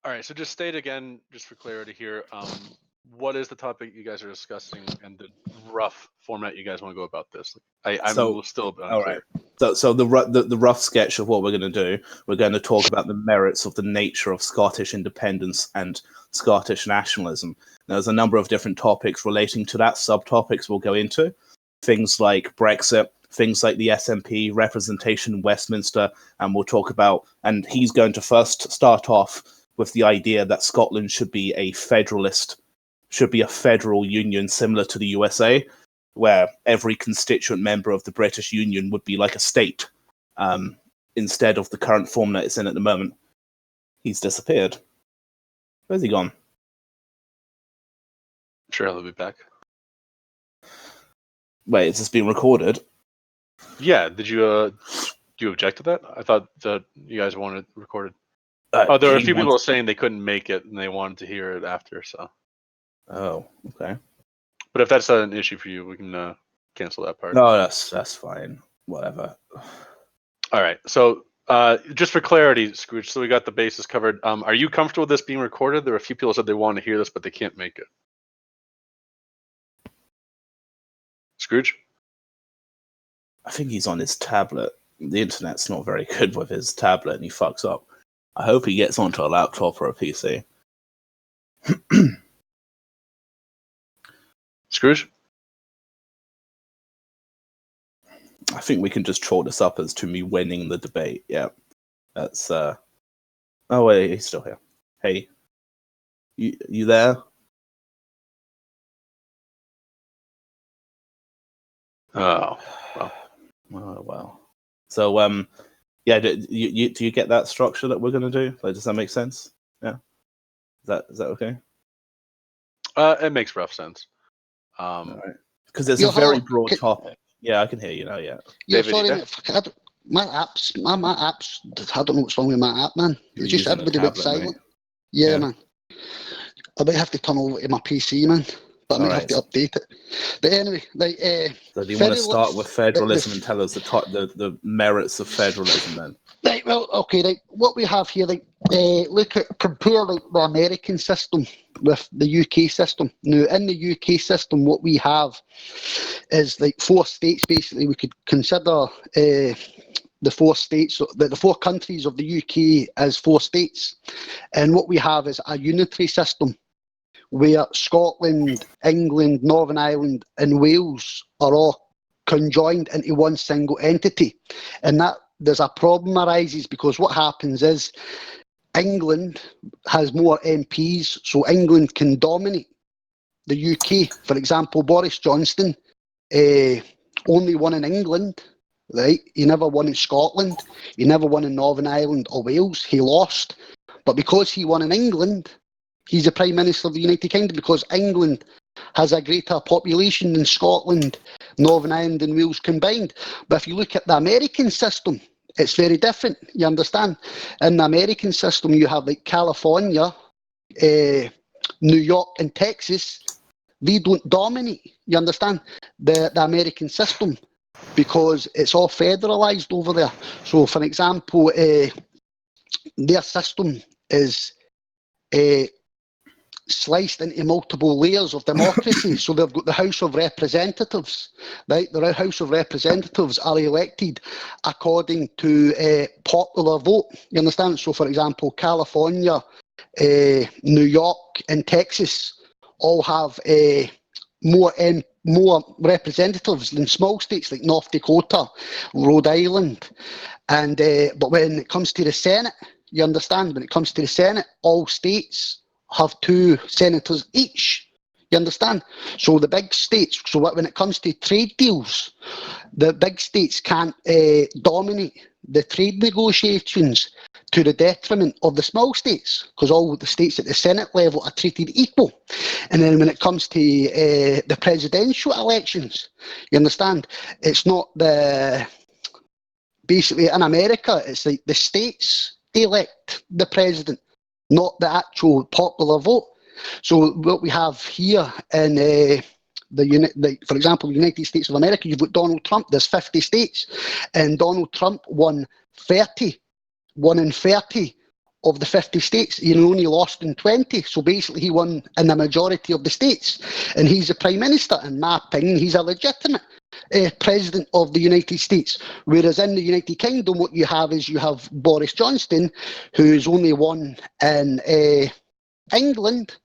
All right, so just state again, just for clarity here, what is the topic you guys are discussing and the rough format you guys want to go about this? I'm still unclear. All right. So the rough sketch of what we're going to do, we're going to talk about the merits of the nature of Scottish independence and Scottish nationalism. Now, there's a number of different topics relating to that, subtopics we'll go into. Things like Brexit, things like the SNP, representation in Westminster, and we'll talk about, and he's going to first start off with the idea that Scotland should be a federal union similar to the USA, where every constituent member of the British Union would be like a state, instead of the current form that it's in at the moment. He's disappeared. Where's he gone? Sure, he'll be back. Wait, is this being recorded? Yeah, did you do you object to that? I thought that you guys wanted it recorded. There are a few people saying they couldn't make it and they wanted to hear it after, so. Oh, okay. But if that's not an issue for you, we can cancel that part. No, that's fine. Whatever. All right. So just for clarity, Scrooge, so we got the bases covered. Are you comfortable with this being recorded? There are a few people who said they want to hear this, but they can't make it. Scrooge? I think he's on his tablet. The internet's not very good with his tablet and he fucks up. I hope he gets onto a laptop or a PC. Scrooge? I think we can just chalk this up as to me winning the debate. Yeah. That's oh wait, he's still here. Hey. You there? Oh, well. Oh well. So yeah, do you get that structure that we're gonna do? Like, does that make sense? Yeah. Is that okay? It makes rough sense. Because it's a very broad topic. Yeah, I can hear you now. Yeah. Yeah, David, sorry, my apps. I don't know what's wrong with my app, man. It's just everybody went silent. Yeah, man. I might have to turn over to my PC, man. But I might have to update it. But anyway, like. So do you want to start with federalism and tell us the merits of federalism then? Right. Well, okay. Right. What we have here, like, compare like the American system with the UK system. Now, in the UK system, what we have is like 4 states. Basically, we could consider the 4 states, the 4 countries of the UK as 4 states, and what we have is a unitary system, where Scotland, England, Northern Ireland and Wales are all conjoined into one single entity. And that there's a problem arises because what happens is England has more MPs, so England can dominate the UK. For example, Boris Johnson only won in England, right? He never won in Scotland. He never won in Northern Ireland or Wales. He lost. But because he won in England, he's the Prime Minister of the United Kingdom because England has a greater population than Scotland, Northern Ireland and Wales combined. But if you look at the American system, it's very different, you understand? In the American system, you have like California, New York and Texas. They don't dominate, you understand, the American system because it's all federalised over there. So, for example, their system is sliced into multiple layers of democracy. So they've got the House of Representatives, right? The House of Representatives are elected according to popular vote. You understand? So, for example, California, New York, and Texas all have more representatives than small states like North Dakota, Rhode Island, and but when it comes to the Senate, you understand? When it comes to the Senate, all states have 2 senators each. You understand? So the big states, so when it comes to trade deals, the big states can't dominate the trade negotiations to the detriment of the small states, because all the states at the Senate level are treated equal. And then when it comes to the presidential elections, you understand, it's not basically in America, it's like the states elect the president, not the actual popular vote. So what we have here in for example, the United States of America, you've got Donald Trump. There's 50 states, and Donald Trump won 30 of of the 50 states. He only lost in 20, so basically he won in the majority of the states, and he's the Prime Minister. In my opinion, he's a legitimate President of the United States. Whereas in the United Kingdom, what you have is you have Boris Johnson, who's only won in England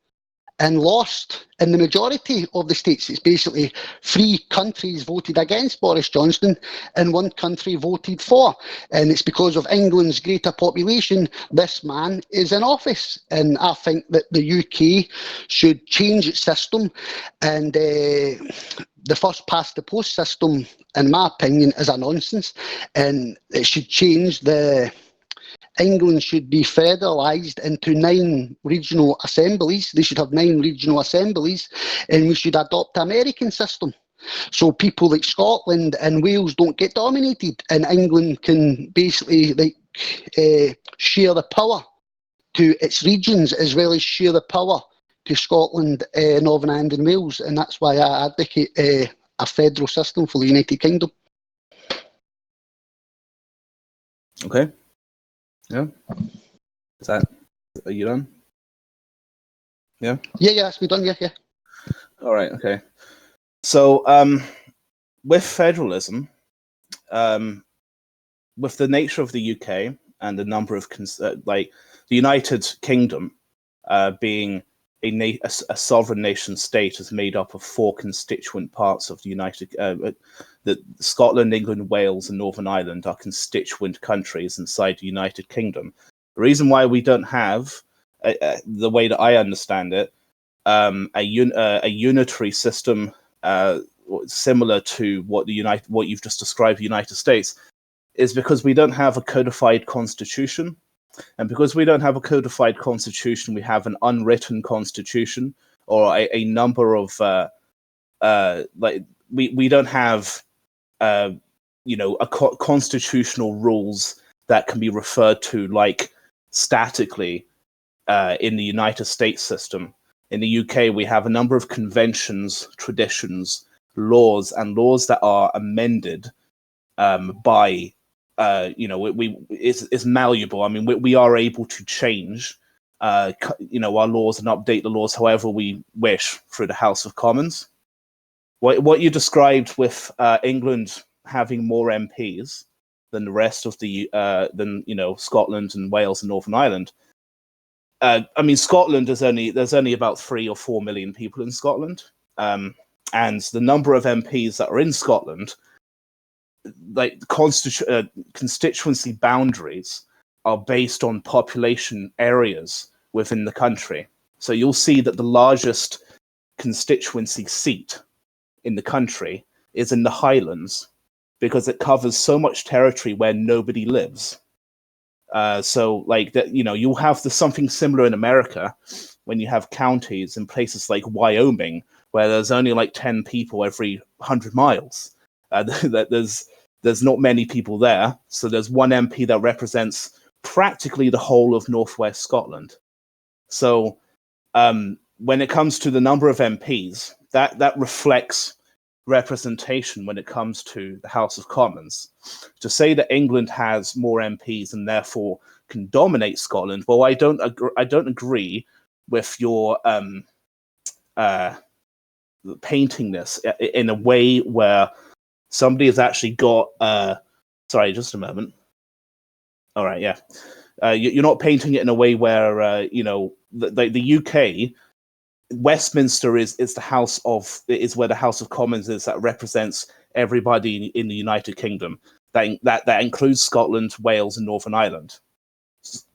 and lost in the majority of the states. It's basically 3 countries voted against Boris Johnson and 1 country voted for. And it's because of England's greater population, this man is in office. And I think that the UK should change its system. And the first past the post system, in my opinion, is a nonsense. And it should change England should be federalised into 9 regional assemblies. They should have 9 regional assemblies, and we should adopt the American system. So people like Scotland and Wales don't get dominated, and England can basically share the power to its regions as well as share the power to Scotland, Northern Ireland and Wales. And that's why I advocate a federal system for the United Kingdom. Okay. Yeah. Are you done? Yeah? Yeah, that's me done, yeah. All right, okay. So, with federalism, with the nature of the UK and the number of, the United Kingdom being a sovereign nation state is made up of 4 constituent parts of the United Scotland, England, Wales, and Northern Ireland are constituent countries inside the United Kingdom. The reason why we don't have, the way that I understand it, a unitary system similar to what you've just described, the United States, is because we don't have a codified constitution. And because we don't have a codified constitution, we have an unwritten constitution, or a number of we don't have constitutional rules that can be referred to statically in the United States system. In the UK, we have a number of conventions, traditions, laws that are amended by. Is malleable. I mean, we are able to change, our laws and update the laws however we wish through the House of Commons. What you described with England having more MPs than the rest of the Scotland and Wales and Northern Ireland. I mean, Scotland there's only about 3 or 4 million people in Scotland, and the number of MPs that are in Scotland. Constituency boundaries are based on population areas within the country. So you'll see that the largest constituency seat in the country is in the Highlands because it covers so much territory where nobody lives. You'll have something similar in America when you have counties in places like Wyoming where there's only 10 people every 100 miles. There's not many people there, so there's 1 MP that represents practically the whole of Northwest Scotland. So when it comes to the number of MPs, that reflects representation when it comes to the House of Commons. To say that England has more MPs and therefore can dominate Scotland, well, I don't agree with your painting this in a way where somebody has actually got. Sorry, just a moment. All right, yeah. You're not painting it in a way where the UK, Westminster is where the House of Commons is, that represents everybody in the United Kingdom. That includes Scotland, Wales, and Northern Ireland.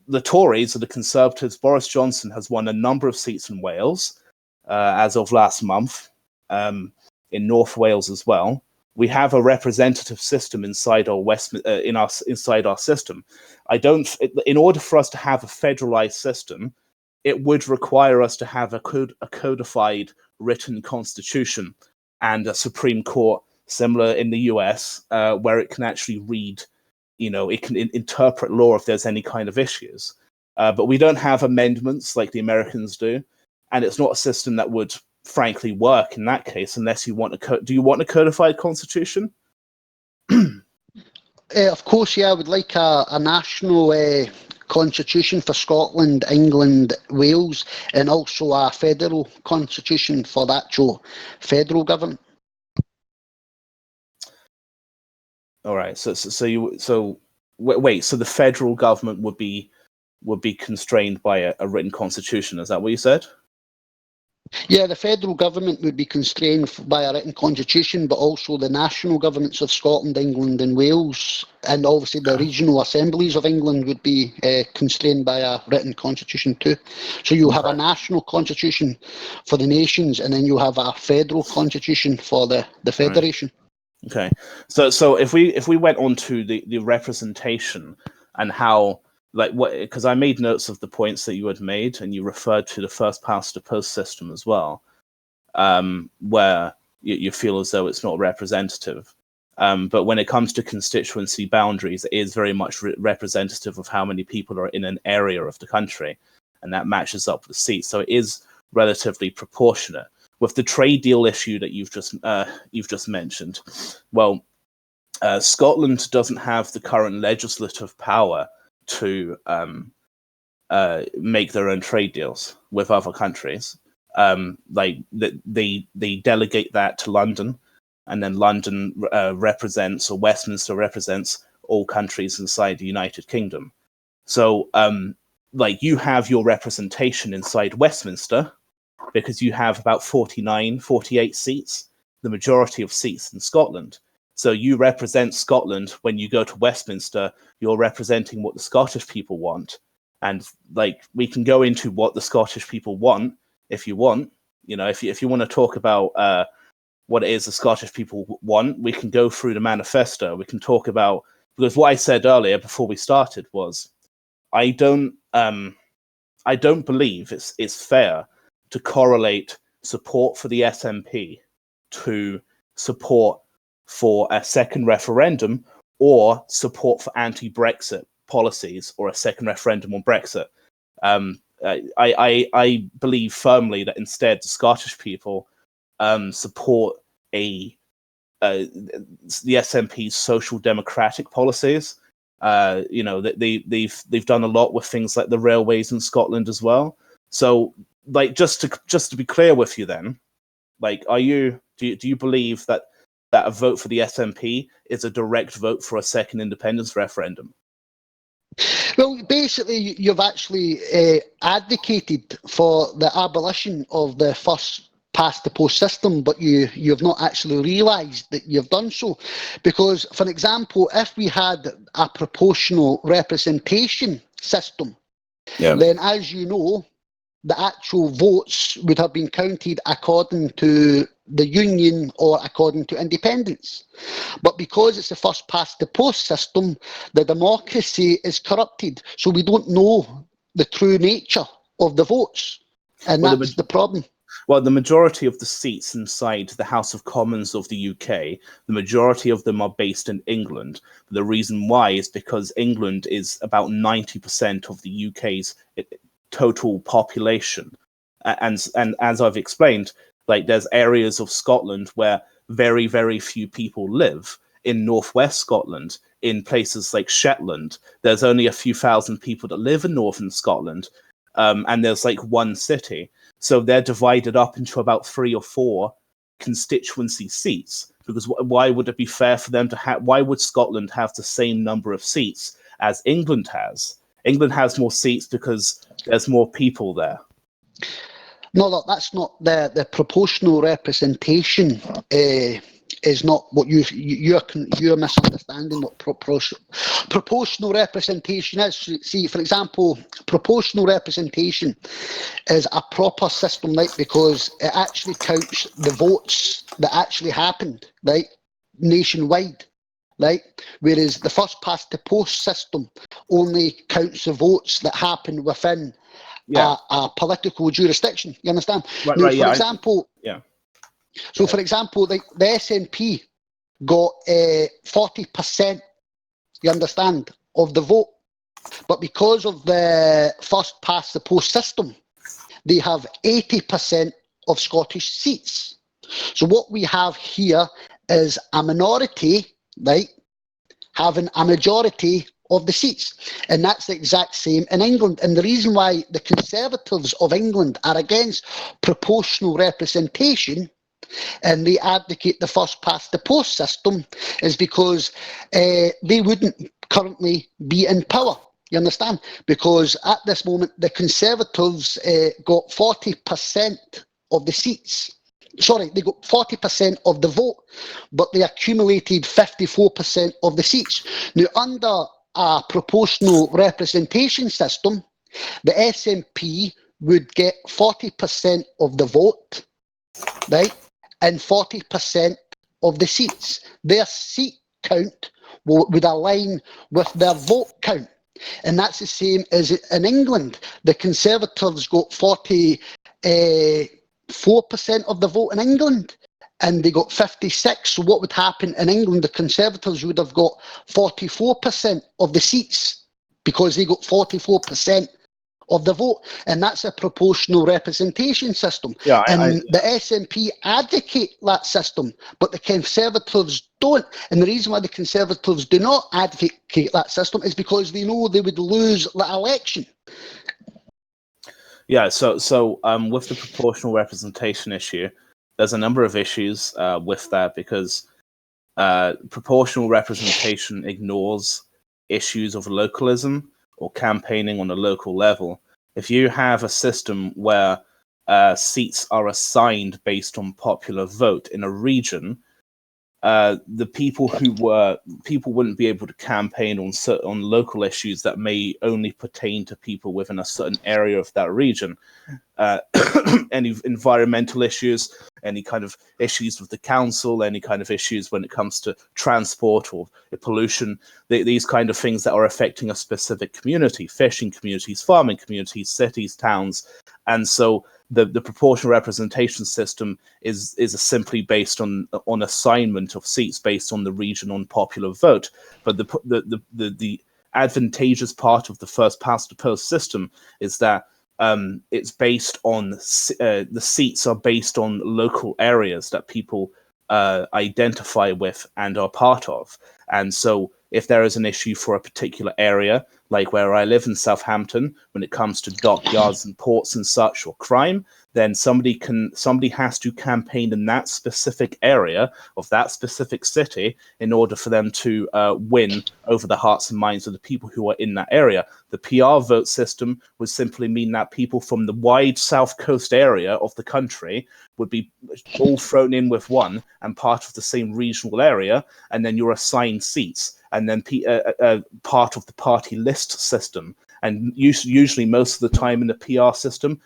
The Tories or the Conservatives, Boris Johnson has won a number of seats in Wales as of last month, in North Wales as well. We have a representative system inside our inside our system. In order for us to have a federalized system, it would require us to have a codified written constitution and a Supreme Court similar in the US, where it can actually read, it can interpret law if there's any kind of issues. But we don't have amendments like the Americans do, and it's not a system that would frankly work in that case unless you want do you want a codified constitution? Of course, yeah, I would like a national constitution for Scotland, England, Wales, and also a federal constitution for the actual federal government. All right. So wait. So the federal government would be constrained by a written constitution. Is that what you said? Yeah, the federal government would be constrained by a written constitution, but also the national governments of Scotland, England, and Wales, and obviously the regional assemblies of England would be constrained by a written constitution too. So you have a national constitution for the nations, and then you have a federal constitution for the federation. Okay. So if we went on to the representation and how, like, what, because I made notes of the points that you had made, and you referred to the first past the post system as well, where you feel as though it's not representative. But when it comes to constituency boundaries, it is very much representative of how many people are in an area of the country, and that matches up with seats. So it is relatively proportionate. With the trade deal issue that you've just mentioned, well, Scotland doesn't have the current legislative power to make their own trade deals with other countries. Like they delegate that to London, and then London represents, or Westminster represents, all countries inside the United Kingdom. So like you have your representation inside Westminster because you have about 48 seats, the majority of seats in Scotland. So you represent Scotland. When you go to Westminster, you're representing what the Scottish people want. And like, we can go into what the Scottish people want if you want. You know, if you want to talk about what it is the Scottish people want, we can go through the manifesto. We can talk about, because what I said earlier before we started was, I don't believe it's fair to correlate support for the SNP to support for a second referendum or support for anti-Brexit policies or a second referendum on Brexit. I believe firmly that instead the Scottish people support the SNP's social democratic policies. You know, that they've done a lot with things like the railways in Scotland as well. So, like, just to be clear with you, then, like, do you believe that a vote for the SNP is a direct vote for a second independence referendum? Well, basically, you've actually advocated for the abolition of the first past the post system, but you've not actually realised that you've done so. Because, for example, if we had a proportional representation system, then, as you know, the actual votes would have been counted according to the union or according to independence. But because it's the first past the post system, the democracy is corrupted. So we don't know the true nature of the votes. And that's the problem. Well, the majority of the seats inside the House of Commons of the UK, the majority of them are based in England. The reason why is because England is about 90% of the UK's total population. And as I've explained, like, there's areas of Scotland where very, very few people live. In northwest Scotland, in places like Shetland, there's only a few thousand people that live in northern Scotland, and there's like one city. So they're divided up into about 3 or 4 constituency seats. Because why would it be fair for them to have? Why would Scotland have the same number of seats as England has? England has more seats because there's more people there. No, that's not the proportional representation. Is not what you're misunderstanding what proportional representation is. See, for example, proportional representation is a proper system, right? Because it actually counts the votes that actually happened, right, nationwide, right? Whereas the first past the post system only counts the votes that happen within a political jurisdiction. You understand? Right, now, right, for example, So, for example, the SNP got 40%, you understand, of the vote. But because of the first past the post system, they have 80% of Scottish seats. So what we have here is a minority, right, having a majority of the seats. And that's the exact same in England. And the reason why the Conservatives of England are against proportional representation and they advocate the first past the post system is because they wouldn't currently be in power. You understand? Because at this moment, the Conservatives got 40% of the seats. Sorry, they got 40% of the vote, but they accumulated 54% of the seats. Now, under a proportional representation system, the SNP would get 40% of the vote, right, and 40% of the seats. Their seat count would align with their vote count. And that's the same as in England. The Conservatives got 44% of the vote in England, and they got 56. So what would happen in England? The Conservatives would have got 44% of the seats because they got 44% of the vote, and that's a proportional representation system. Yeah, the SNP advocate that system, but the Conservatives don't. And the reason why the Conservatives do not advocate that system is because they know they would lose the election. Yeah, so with the proportional representation issue, there's a number of issues with that because proportional representation ignores issues of localism or campaigning on a local level. If you have a system where seats are assigned based on popular vote in a region, the people wouldn't be able to campaign on local issues that may only pertain to people within a certain area of that region. Any environmental issues, any kind of issues with the council, any kind of issues when it comes to transport or pollution, these kind of things that are affecting a specific community, fishing communities, farming communities, cities, towns. And so the proportional representation system is simply based on assignment of seats based on the region on popular vote. But the advantageous part of the first past the post system is that it's based on the seats are based on local areas that people identify with and are part of. And so if there is an issue for a particular area, like where I live in Southampton, when it comes to dockyards and ports and such, or crime, then somebody has to campaign in that specific area of that specific city in order for them to win over the hearts and minds of the people who are in that area. The PR vote system would simply mean that people from the wide south coast area of the country would be all thrown in with one and part of the same regional area, and then you're assigned seats. And then part of the party list system. And usually most of the time in the PR system,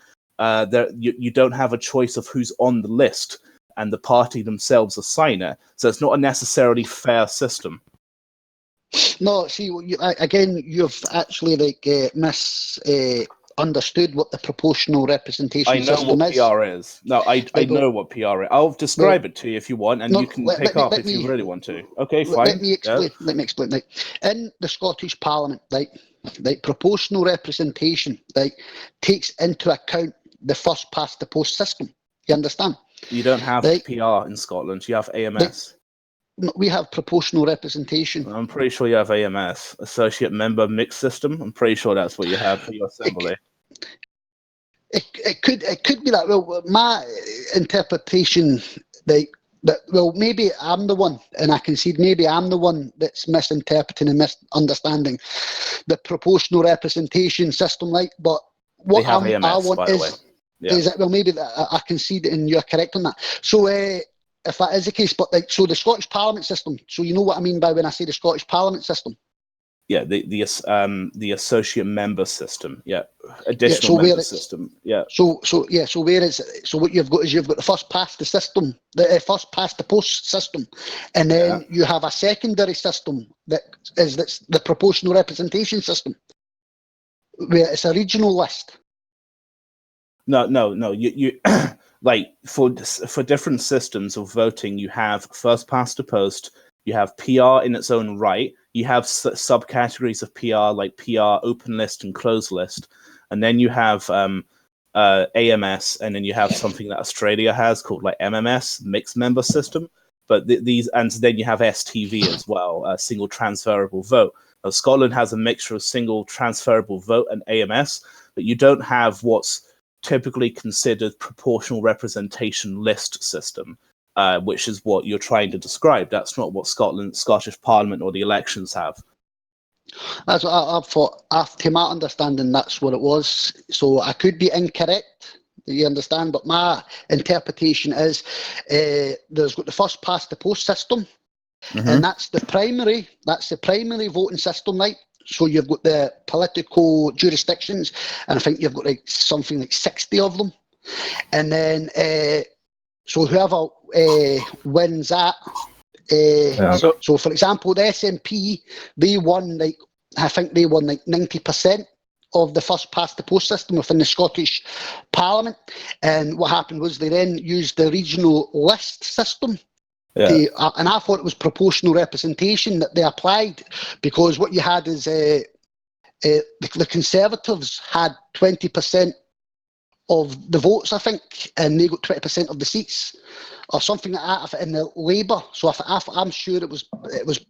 you don't have a choice of who's on the list, and the party themselves assign it. So it's not a necessarily fair system. No, see, again, you've actually misunderstood what the proportional representation system is. I know what PR is. No, I know what PR is. I'll describe it to you if you want, and you can pick up if you really want to. Okay, fine. Let me explain. Yeah. Let me explain. Right. In the Scottish Parliament, right, proportional representation, right, takes into account the first past the post system. You understand? You don't have PR in Scotland. You have AMS. We have proportional representation. I'm pretty sure you have AMS, Associate Member Mixed System. I'm pretty sure that's what you have for your assembly. It could be that. Well, my interpretation, well, maybe I'm the one, and I concede maybe I'm the one that's misinterpreting and misunderstanding the proportional representation system. But what I want is that, well, maybe I concede and you're correct on that. So if that is the case, but so the Scottish Parliament system. So you know what I mean by when I say the Scottish Parliament system. Yeah, the associate member system. Yeah, additional member system. Yeah. So what you've got is you've got the first past the system, the first past the post system, and then you have a secondary system that's the proportional representation system, where it's a regional list. No. You like for different systems of voting, you have first past the post. You have PR in its own right. You have subcategories of PR like PR open list and closed list, and then you have AMS, and then you have something that Australia has called like MMS, mixed member system. But these, and then you have STV as well, single transferable vote. Scotland has a mixture of single transferable vote and AMS, but you don't have what's typically considered proportional representation list system, which is what you're trying to describe. That's not what Scottish Parliament or the elections have. That's what I thought. To my understanding, that's what it was. So I could be incorrect, you understand, but my interpretation is there's got the first past the post system, and that's the primary voting system, right? So you've got the political jurisdictions, and I think you've got like something like 60 of them, and then so whoever wins that. So, for example, the SNP, they won like 90% of the first past the post system within the Scottish Parliament, and what happened was they then used the regional list system. And I thought it was proportional representation that they applied, because what you had is the Conservatives had 20% of the votes, I think, and they got 20% of the seats, or something like that, in the Labour. So I'm sure it was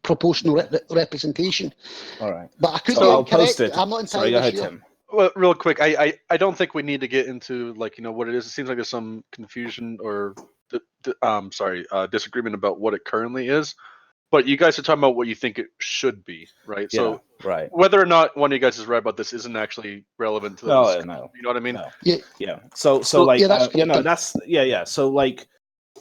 proportional representation. All right, but I could so be I'll incorrect. post it. I'm not Sorry, entirely go ahead, sure. Tim. Well, real quick, I don't think we need to get into like what it is. It seems like there's some confusion or disagreement about what it currently is. But you guys are talking about what you think it should be, right? Yeah, So right. whether or not one of you guys is right about this isn't actually relevant to the discussion. No. You know what I mean? No. Yeah. So Well, like, yeah, that's So like,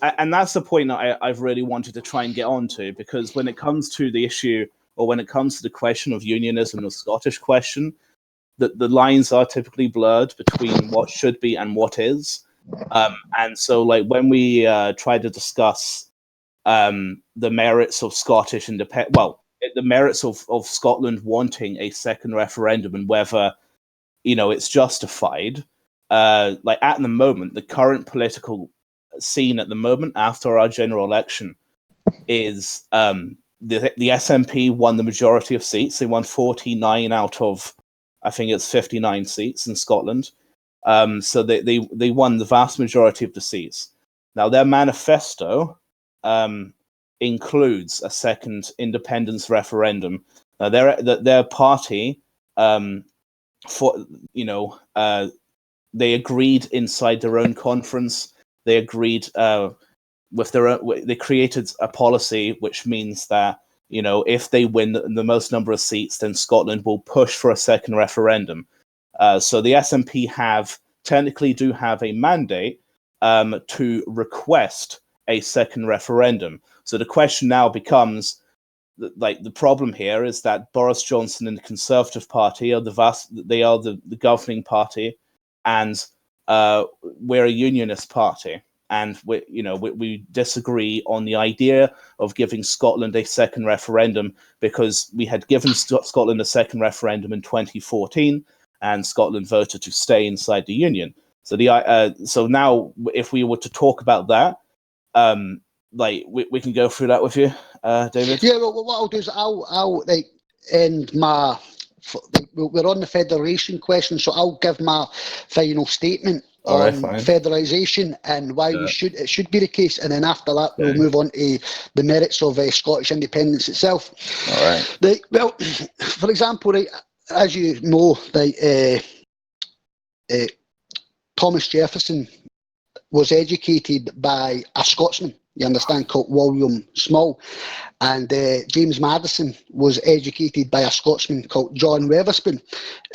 and that's the point that I've really wanted to try and get onto, because when it comes to the issue, or when it comes to the question of unionism, the Scottish question, the lines are typically blurred between what should be and what is. And so like when we try to discuss the merits of Scottish independence, the merits of Scotland wanting a second referendum and whether it's justified. Like at the moment, the current political scene at the moment after our general election is the SNP won the majority of seats. They won 49 out of, I think it's 59 seats in Scotland. So they won the vast majority of the seats. Now their manifesto includes a second independence referendum. Now their party they agreed inside their own conference. They agreed with their own. They created a policy which means that if they win the most number of seats, then Scotland will push for a second referendum. So the SNP technically do have a mandate to request a second referendum. So the question now becomes, like, the problem here is that Boris Johnson and the Conservative Party are the governing party, and we're a unionist party, and we disagree on the idea of giving Scotland a second referendum, because we had given Scotland a second referendum in 2014, and Scotland voted to stay inside the union. So so now, if we were to talk about that, we can go through that with you, David. Yeah, well, what I'll do is I'll end my. We're on the federation question, so I'll give my final statement on federalisation and why it should be the case, and then after that we'll move on to the merits of Scottish independence itself. All right. Well, for example, as you know, Thomas Jefferson was educated by a Scotsman, you understand, called William Small, and James Madison was educated by a Scotsman called John Weatherspoon,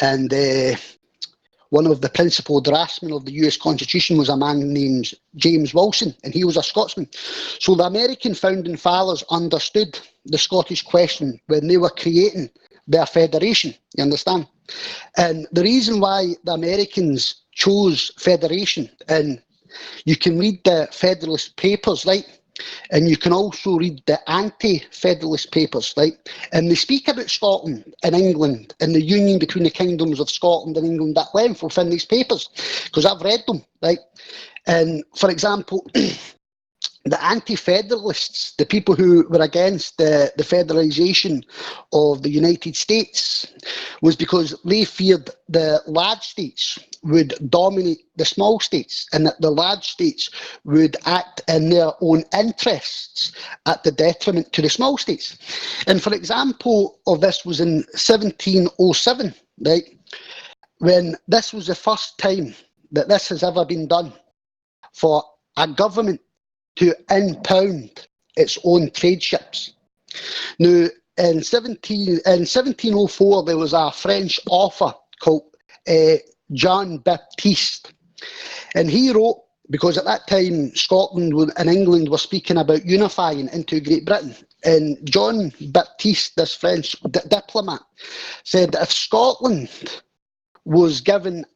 and one of the principal draftsmen of the US Constitution was a man named James Wilson, and he was a Scotsman. So the American founding fathers understood the Scottish question when they were creating their federation, you understand? And the reason why the Americans chose federation, and you can read the Federalist Papers, right? And you can also read the anti-Federalist Papers, right? And they speak about Scotland and England and the union between the kingdoms of Scotland and England at length within these papers, because I've read them, right? And for example, the anti-federalists, the people who were against the federalisation of the United States, was because they feared the large states would dominate the small states, and that the large states would act in their own interests at the detriment to the small states. And for example of this was in 1707, right, when this was the first time that this has ever been done, for a government to impound its own trade ships. Now, in 1704, there was a French author called Jean Baptiste, and he wrote, because at that time Scotland and England were speaking about unifying into Great Britain, and John Baptiste, this French diplomat, said that if Scotland was given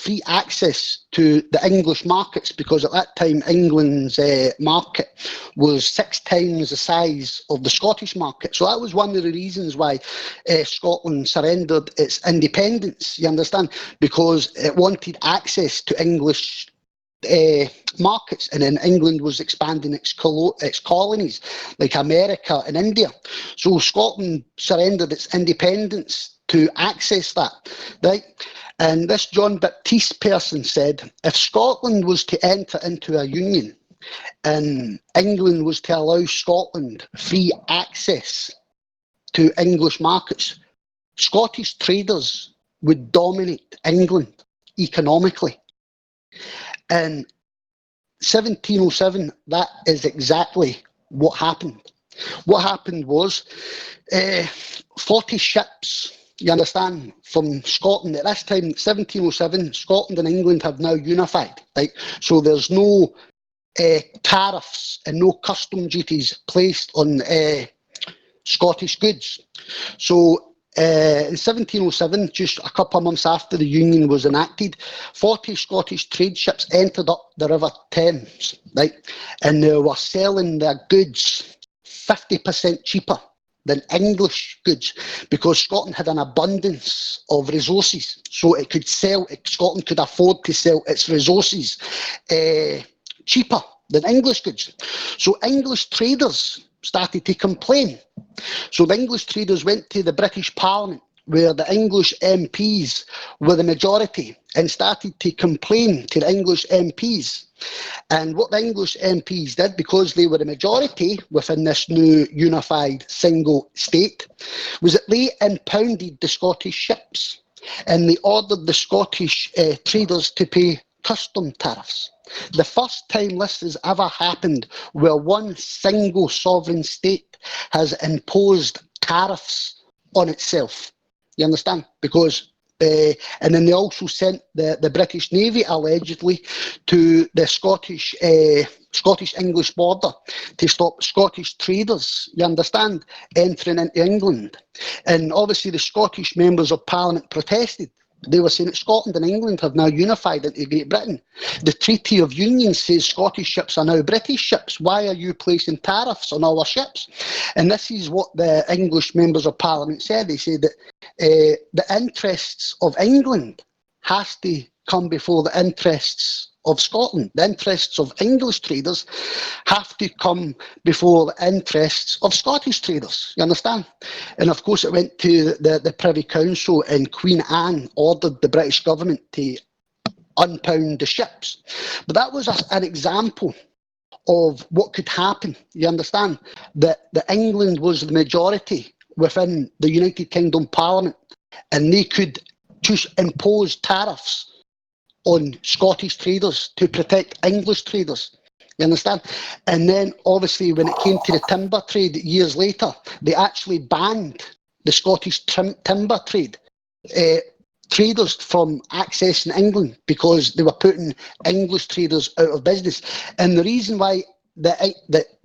free access to the English markets, because at that time England's market was 6 times the size of the Scottish market. So that was one of the reasons why Scotland surrendered its independence, you understand, because it wanted access to English markets, and then England was expanding its colonies like America and India. So Scotland surrendered its independence to access that, right? And this John Baptiste person said, if Scotland was to enter into a union and England was to allow Scotland free access to English markets, Scottish traders would dominate England economically. In 1707, that is exactly what happened. What happened was 40 ships, you understand, from Scotland. At this time, 1707, Scotland and England have now unified, right? So there's no tariffs and no custom duties placed on Scottish goods. So in 1707, just a couple of months after the Union was enacted, 40 Scottish trade ships entered up the River Thames, right? And they were selling their goods 50% cheaper than English goods, because Scotland had an abundance of resources, so it could sell. Scotland could afford to sell its resources cheaper than English goods. So English traders started to complain. So the English traders went to the British Parliament, where the English MPs were the majority, and started to complain to the English MPs. And what the English MPs did, because they were the majority within this new unified single state, was that they impounded the Scottish ships, and they ordered the Scottish traders to pay custom tariffs. The first time this has ever happened where one single sovereign state has imposed tariffs on itself. You understand? Because and then they also sent the British Navy, allegedly, to the Scottish-English border to stop Scottish traders, you understand, entering into England. And obviously the Scottish members of Parliament protested. They were saying that Scotland and England have now unified into Great Britain. The Treaty of Union says Scottish ships are now British ships. Why are you placing tariffs on our ships? And this is what the English members of Parliament said. They said that the interests of England has to come before the interests of Scotland. The interests of English traders have to come before the interests of Scottish traders. You understand? And of course it went to the Privy Council, and Queen Anne ordered the British government to unpound the ships. But that was an example of what could happen. You understand? That England was the majority within the United Kingdom Parliament, and they could just impose tariffs on Scottish traders to protect English traders. You understand? And then obviously when it came to the timber trade years later, they actually banned the Scottish timber trade. Traders from accessing England, because they were putting English traders out of business. And the reason why the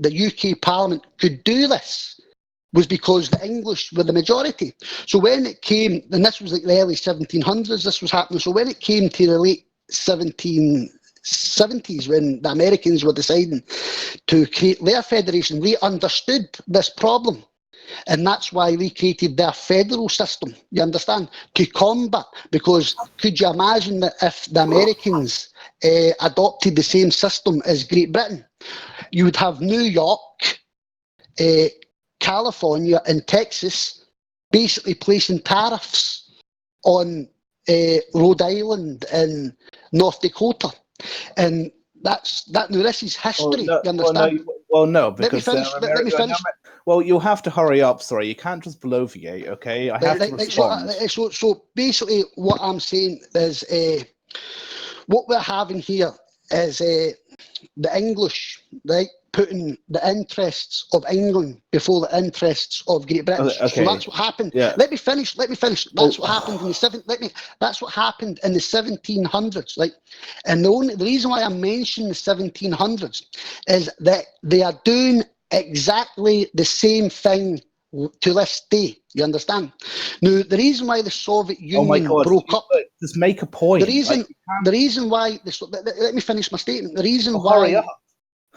UK Parliament could do this was because the English were the majority. So when it came, and this was like the early 1700s, this was happening. So when it came to the late 1770s, when the Americans were deciding to create their federation, they understood this problem. And that's why they created their federal system, you understand, to combat. Because could you imagine that if the Americans adopted the same system as Great Britain, you would have New York, California, and Texas basically placing tariffs on Rhode Island and North Dakota, and that's that. Now this is history. You understand? No, Let me because finish. Let me finish. Well, you'll have to hurry up. Sorry, you can't just bloviate. Okay, I have to respond. So basically, what I'm saying is, what we're having here is the English, right, putting the interests of England before the interests of Great Britain. Okay. So that's what happened. Yeah. Let me finish. That's what happened in the That's what happened in the 1700s, right? And the reason why I mention the 1700s is that they are doing exactly the same thing to this day. You understand? Now, the reason why the Soviet Union broke up. Just make a point. The reason why let me finish my statement. The reason hurry up.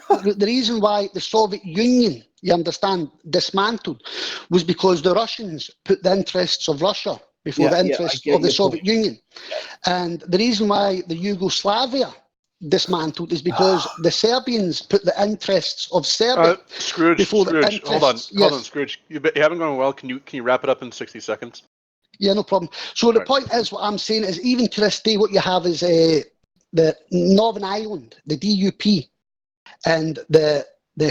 The reason why the Soviet Union, you understand, dismantled was because the Russians put the interests of Russia before the interests of the Soviet Union. And the reason why the Yugoslavia dismantled is because the Serbians put the interests of Serbia before the interests. Hold on, Scrooge. You haven't gone well. Can you wrap it up in 60 seconds? Yeah, no problem. So the point is, what I'm saying is, even to this day, what you have is the Northern Ireland, the DUP, and the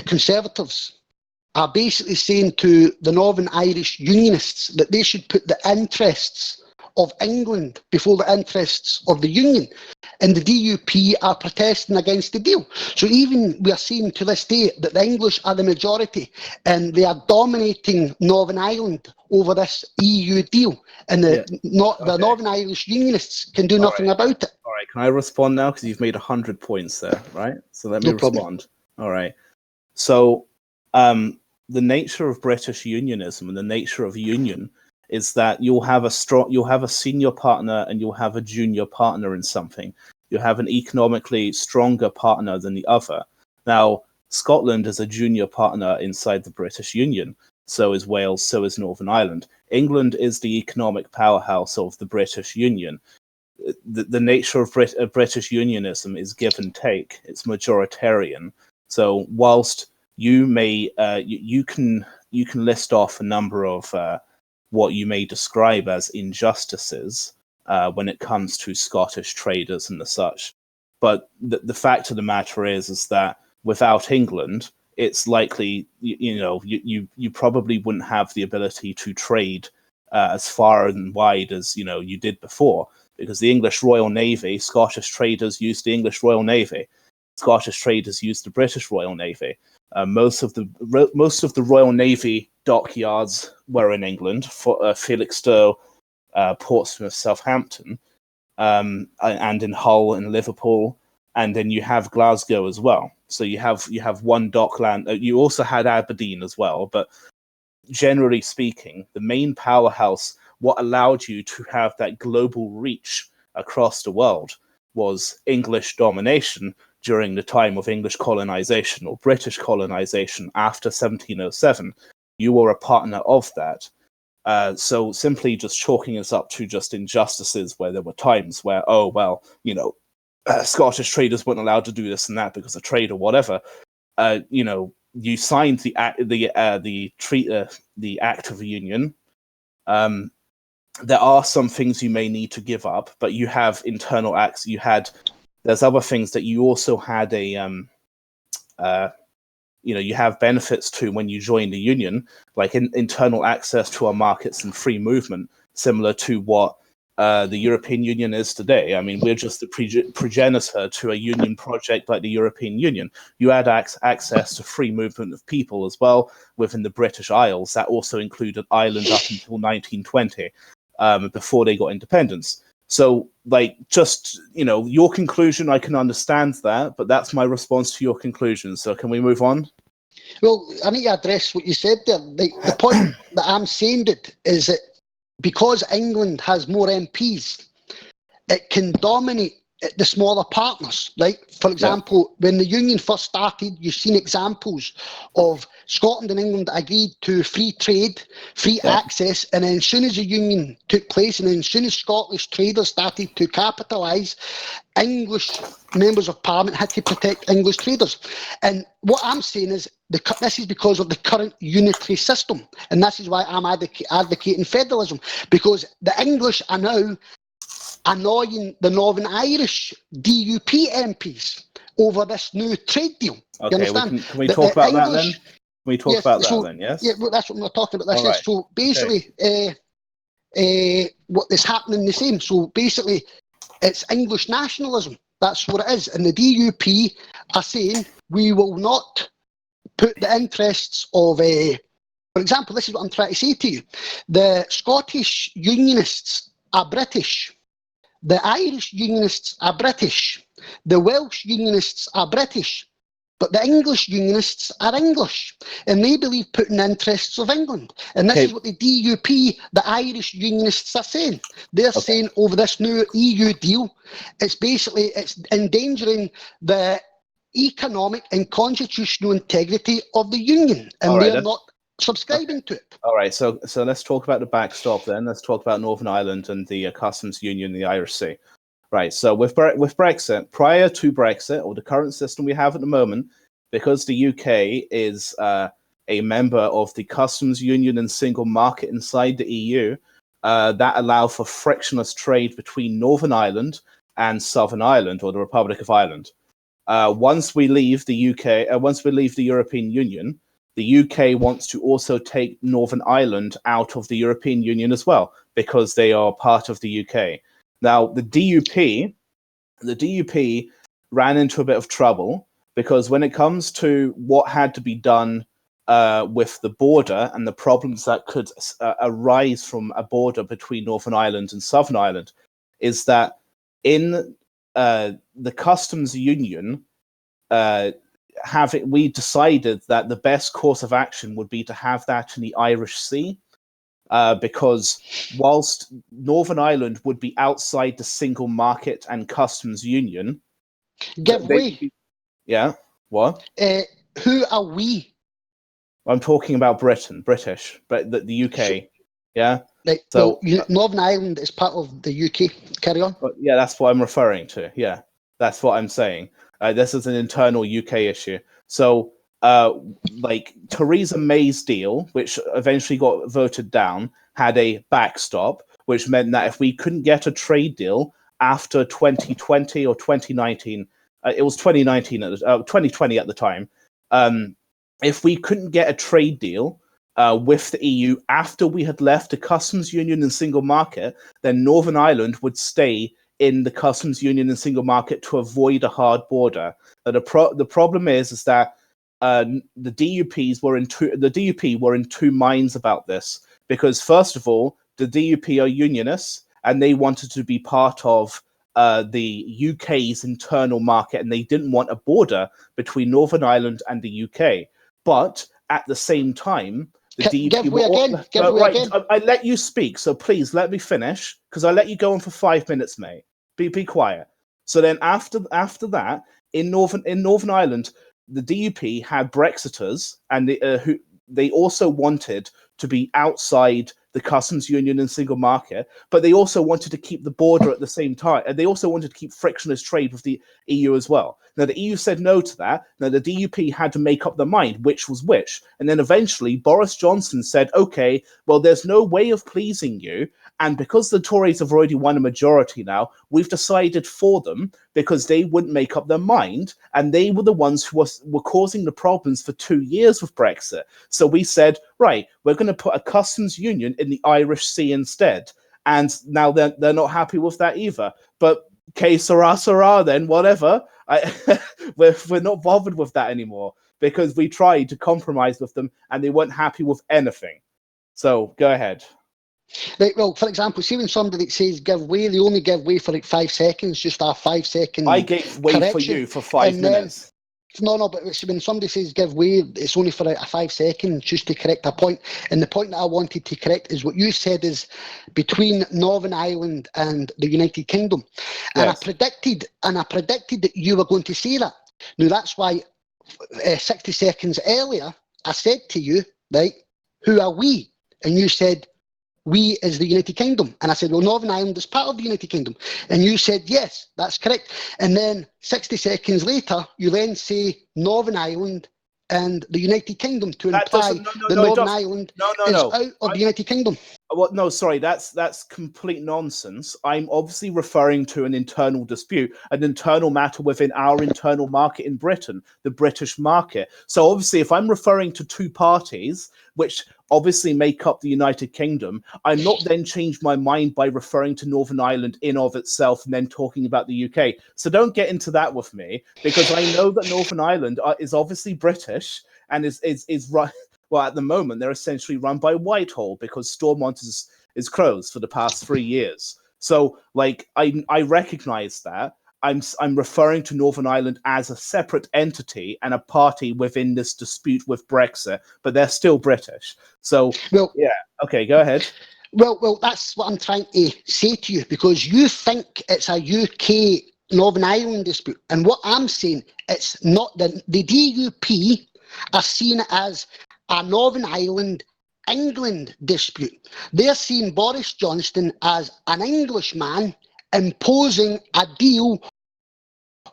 Conservatives are basically saying to the Northern Irish Unionists that they should put the interests of England before the interests of the Union. And the DUP are protesting against the deal. So even we are seeing to this day that the English are the majority and they are dominating Northern Ireland over this EU deal. And the Northern Irish Unionists can do nothing about it. All right, can I respond now? Because you've made 100 points there, right? So let me respond. All right. So the nature of British unionism and the nature of union is that you'll have a senior partner and you'll have a junior partner in something. You have an economically stronger partner than the other. Now, Scotland is a junior partner inside the British Union. So is Wales, so is Northern Ireland. England is the economic powerhouse of the British Union. The nature of British unionism is give and take. It's majoritarian. So whilst you may you can list off a number of what you may describe as injustices when it comes to Scottish traders and the such, but the fact of the matter is that without England, it's likely you probably wouldn't have the ability to trade as far and wide as you did before, because the English Royal Navy, Scottish traders used the English Royal Navy. Scottish traders used the British Royal Navy. Most of the Royal Navy dockyards were in England, for Felixstowe, Portsmouth, Southampton, and in Hull and Liverpool, and then you have Glasgow as well. So you have one dockland. You also had Aberdeen as well, but generally speaking, the main powerhouse, what allowed you to have that global reach across the world, was English domination during the time of English colonization or British colonization after 1707. You were a partner of that. So simply just chalking this up to just injustices where there were times where, Scottish traders weren't allowed to do this and that because of trade or whatever. You signed the Act of Union. There are some things you may need to give up, but you have internal acts. There's other things that you also had you have benefits to when you join the union, like internal access to our markets and free movement, similar to what the European Union is today. I mean, we're just the progenitor to a union project like the European Union. You had access to free movement of people as well within the British Isles. That also included Ireland up until 1920, before they got independence. So, your conclusion, I can understand that, but that's my response to your conclusion. So can we move on? Well, I need to address what you said there. The point that I'm saying is that because England has more MPs, it can dominate the smaller partners, right? For example, when the Union first started, you've seen examples of Scotland and England agreed to free trade, free access, and then as soon as the Union took place, and then as soon as Scottish traders started to capitalise, English members of Parliament had to protect English traders. And what I'm saying is this is because of the current unitary system, and this is why I'm advocating federalism, because the English are now annoying the Northern Irish DUP MPs over this new trade deal. Okay, you understand? Can we talk about that then? Can we talk about that then, yes? Yeah, well, that's what we're talking about. This All right. So basically, what is happening the same. So basically, it's English nationalism. That's what it is. And the DUP are saying we will not put the interests of, for example, this is what I'm trying to say to you. The Scottish Unionists are British. The Irish Unionists are British. The Welsh Unionists are British. But the English Unionists are English. And they believe putting the interests of England. And this is what the DUP, the Irish Unionists, are saying. They're saying over this new EU deal, it's endangering the economic and constitutional integrity of the Union. And they're not subscribing to it. All right, so let's talk about the backstop then. Let's talk about Northern Ireland and the customs union, the Irish Sea. Right, so with Brexit, prior to Brexit, or the current system we have at the moment, because the UK is a member of the customs union and single market inside the EU, that allow for frictionless trade between Northern Ireland and Southern Ireland, or the Republic of Ireland. Once we leave the European Union, the UK wants to also take Northern Ireland out of the European Union as well, because they are part of the UK. Now, the DUP ran into a bit of trouble, because when it comes to what had to be done with the border and the problems that could arise from a border between Northern Ireland and Southern Ireland, is that in the customs union, we decided that the best course of action would be to have that in the Irish Sea, because whilst Northern Ireland would be outside the single market and customs union, what? Who are we? I'm talking about British, but the UK. Northern Ireland is part of the UK. Carry on. Yeah, that's what I'm referring to. Yeah, that's what I'm saying. This is an internal UK issue. So, Theresa May's deal, which eventually got voted down, had a backstop, which meant that if we couldn't get a trade deal after 2020 or 2019, it was 2019, 2020 at the time, if we couldn't get a trade deal with the EU after we had left the customs union and single market, then Northern Ireland would stay in the customs union and single market to avoid a hard border. The problem is that the DUP were in two minds about this, because first of all, the DUP are unionists and they wanted to be part of the UK's internal market, and they didn't want a border between Northern Ireland and the UK. But at the same time, the DUP I let you speak, so please let me finish, because I let you go on for 5 minutes, mate. Be quiet. So then after that, in Northern Ireland, the DUP had Brexiters, and they also wanted to be outside the customs union and single market, but they also wanted to keep the border at the same time, and they also wanted to keep frictionless trade with the EU as well. Now, the EU said no to that. Now, the DUP had to make up their mind which was which, and then eventually Boris Johnson said, okay, well, there's no way of pleasing you, and because the Tories have already won a majority now, we've decided for them, because they wouldn't make up their mind, and they were the ones who were causing the problems for 2 years with Brexit. So we said, right, we're going to put a customs union in the Irish Sea instead. And now they're not happy with that either. But okay, sarah, then, whatever. We're not bothered with that anymore, because we tried to compromise with them and they weren't happy with anything. So go ahead. Right, well, for example, see when somebody says give way, they only give way for 5 seconds, just a 5 second. I gave way correction. For you for 5 minutes. No, but when somebody says give way, it's only for a 5 seconds just to correct a point. And the point that I wanted to correct is what you said is between Northern Ireland and the United Kingdom. And Yes. I predicted that you were going to say that. Now that's why 60 seconds earlier I said to you, right, who are we? And you said, we is the United Kingdom. And I said, well, Northern Ireland is part of the United Kingdom. And you said, yes, that's correct. And then 60 seconds later, you then say Northern Ireland and the United Kingdom to imply that Northern Ireland is out of the United Kingdom. Well, no, sorry, that's complete nonsense. I'm obviously referring to an internal dispute, an internal matter within our internal market in Britain, the British market. So obviously, if I'm referring to two parties, which obviously make up the United Kingdom, I'm not then changed my mind by referring to Northern Ireland in of itself and then talking about the UK. So don't get into that with me, because I know that Northern Ireland is obviously British and is right. Well, at the moment, they're essentially run by Whitehall because Stormont is closed for the past 3 years. So, like, I recognise that. I'm referring to Northern Ireland as a separate entity and a party within this dispute with Brexit, but they're still British. So, well, yeah, okay, go ahead. Well, that's what I'm trying to say to you, because you think it's a UK Northern Ireland dispute, and what I'm saying, it's not. The DUP are seen as a Northern Ireland England dispute. They're seeing Boris Johnson as an Englishman imposing a deal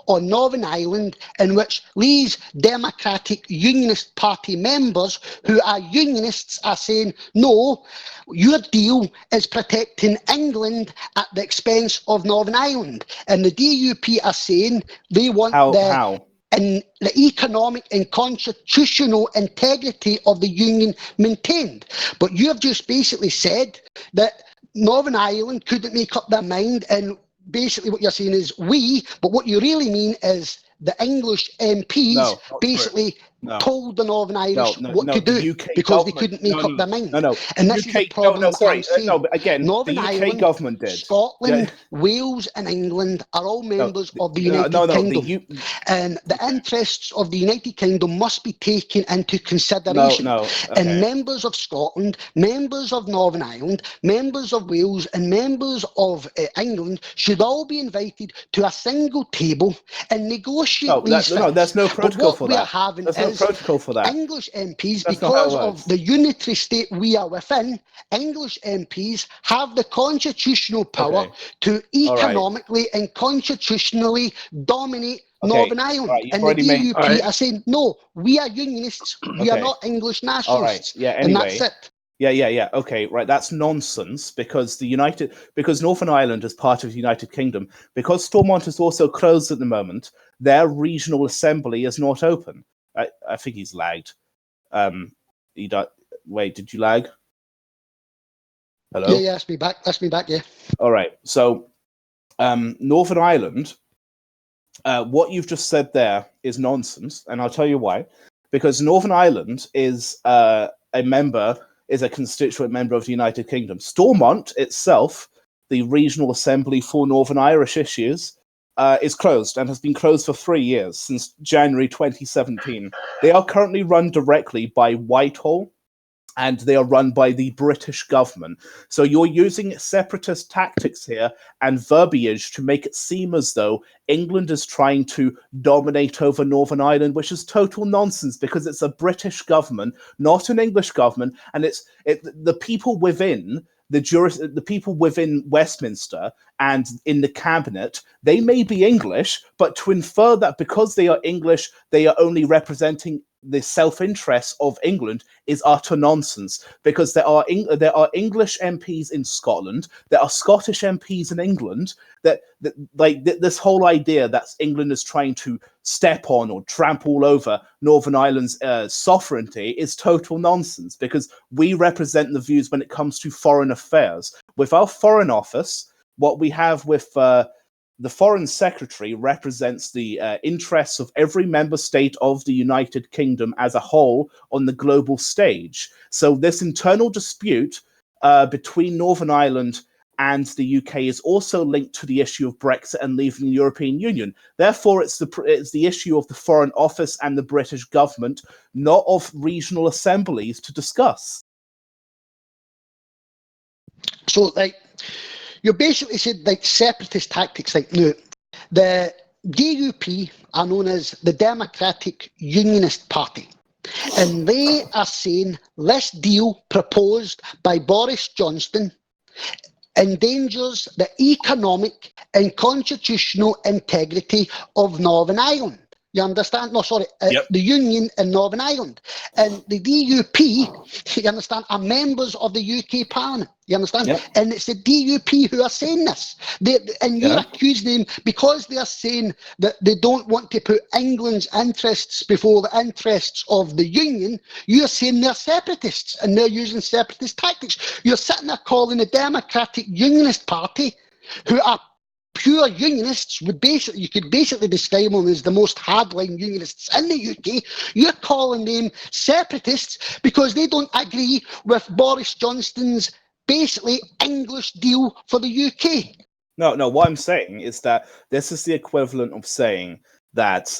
on Northern Ireland in which these Democratic Unionist Party members who are Unionists are saying, no, your deal is protecting England at the expense of Northern Ireland. And the DUP are saying they want and the economic and constitutional integrity of the Union maintained. But you have just basically said that Northern Ireland couldn't make up their mind, and basically what you're saying is we, but what you really mean is the English MPs told the Northern Irish what to do because they couldn't make up their mind. And this is the problem I'm saying. But again, Northern the UK Ireland, government did. Scotland, Wales and England are all members of the United Kingdom. And the interests of the United Kingdom must be taken into consideration. And members of Scotland, members of Northern Ireland, members of Wales and members of England should all be invited to a single table and negotiate these things. There's no protocol for that. There's no protocol for that. English MPs, because of the unitary state we are within, English MPs have the constitutional power to economically and constitutionally dominate Northern Ireland. And the DUP are saying, no, we are Unionists, we are not English nationalists. And that's it. Yeah. Okay, right. That's nonsense because Northern Ireland is part of the United Kingdom. Because Stormont is also closed at the moment, their regional assembly is not open. I think he's lagged. Wait, did you lag? Hello? Yeah, that's me back, yeah. All right. So, Northern Ireland, what you've just said there is nonsense, and I'll tell you why. Because Northern Ireland is a constituent member of the United Kingdom. Stormont itself, the regional assembly for Northern Irish issues, is closed and has been closed for 3 years, since January 2017. They are currently run directly by Whitehall, and they are run by the British government. So you're using separatist tactics here and verbiage to make it seem as though England is trying to dominate over Northern Ireland, which is total nonsense because it's a British government, not an English government, and the people within the people within Westminster and in the cabinet, they may be English, but to infer that because they are English, they are only representing the self-interest of England is utter nonsense, because there are English MPs in Scotland, there are Scottish MPs in England. This whole idea that England is trying to step on or trample over Northern Ireland's sovereignty is total nonsense, because we represent the views when it comes to foreign affairs. With our Foreign Office, what we have with the Foreign Secretary represents the interests of every member state of the United Kingdom as a whole on the global stage. So this internal dispute between Northern Ireland and the UK is also linked to the issue of Brexit and leaving the European Union. Therefore, it's the issue of the Foreign Office and the British government, not of regional assemblies, to discuss. So, like, you basically said, like, separatist tactics. Like, no, the DUP are known as the Democratic Unionist Party. And they are saying this deal proposed by Boris Johnson endangers the economic and constitutional integrity of Northern Ireland. You understand? No, sorry, the Union in Northern Ireland. And the DUP, you understand, are members of the UK Parliament. You understand? Yep. And it's the DUP who are saying this. You're accusing them because they are saying that they don't want to put England's interests before the interests of the Union. You're saying they're separatists and they're using separatist tactics. You're sitting there calling the Democratic Unionist Party, who are pure unionists, you could basically describe them as the most hardline unionists in the UK. You're calling them separatists because they don't agree with Boris Johnson's basically English deal for the UK. No, what I'm saying is that this is the equivalent of saying that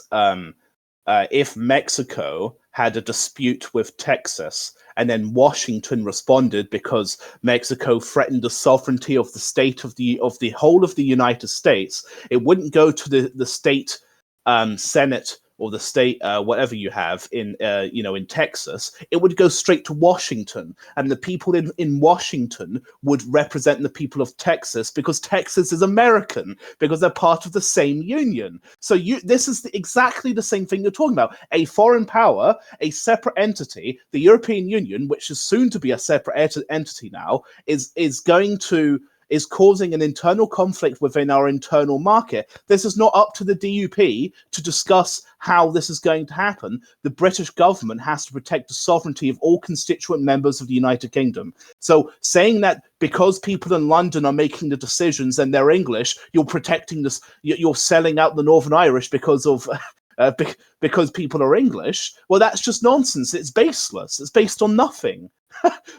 if Mexico had a dispute with Texas and then Washington responded because Mexico threatened the sovereignty of the state of the whole of the United States, it wouldn't go to the state Senate or the state whatever you have in Texas. It would go straight to Washington, and the people in Washington would represent the people of Texas because Texas is American, because they're part of the same union. So this is exactly the same thing you're talking about. A foreign power, a separate entity, the European Union, which is soon to be a separate entity now, is causing an internal conflict within our internal market. This is not up to the DUP to discuss how this is going to happen. The British government has to protect the sovereignty of all constituent members of the United Kingdom. So saying that because people in London are making the decisions and they're English, you're protecting this, you're selling out the Northern Irish because of because people are English, well, that's just nonsense. It's baseless. It's based on nothing.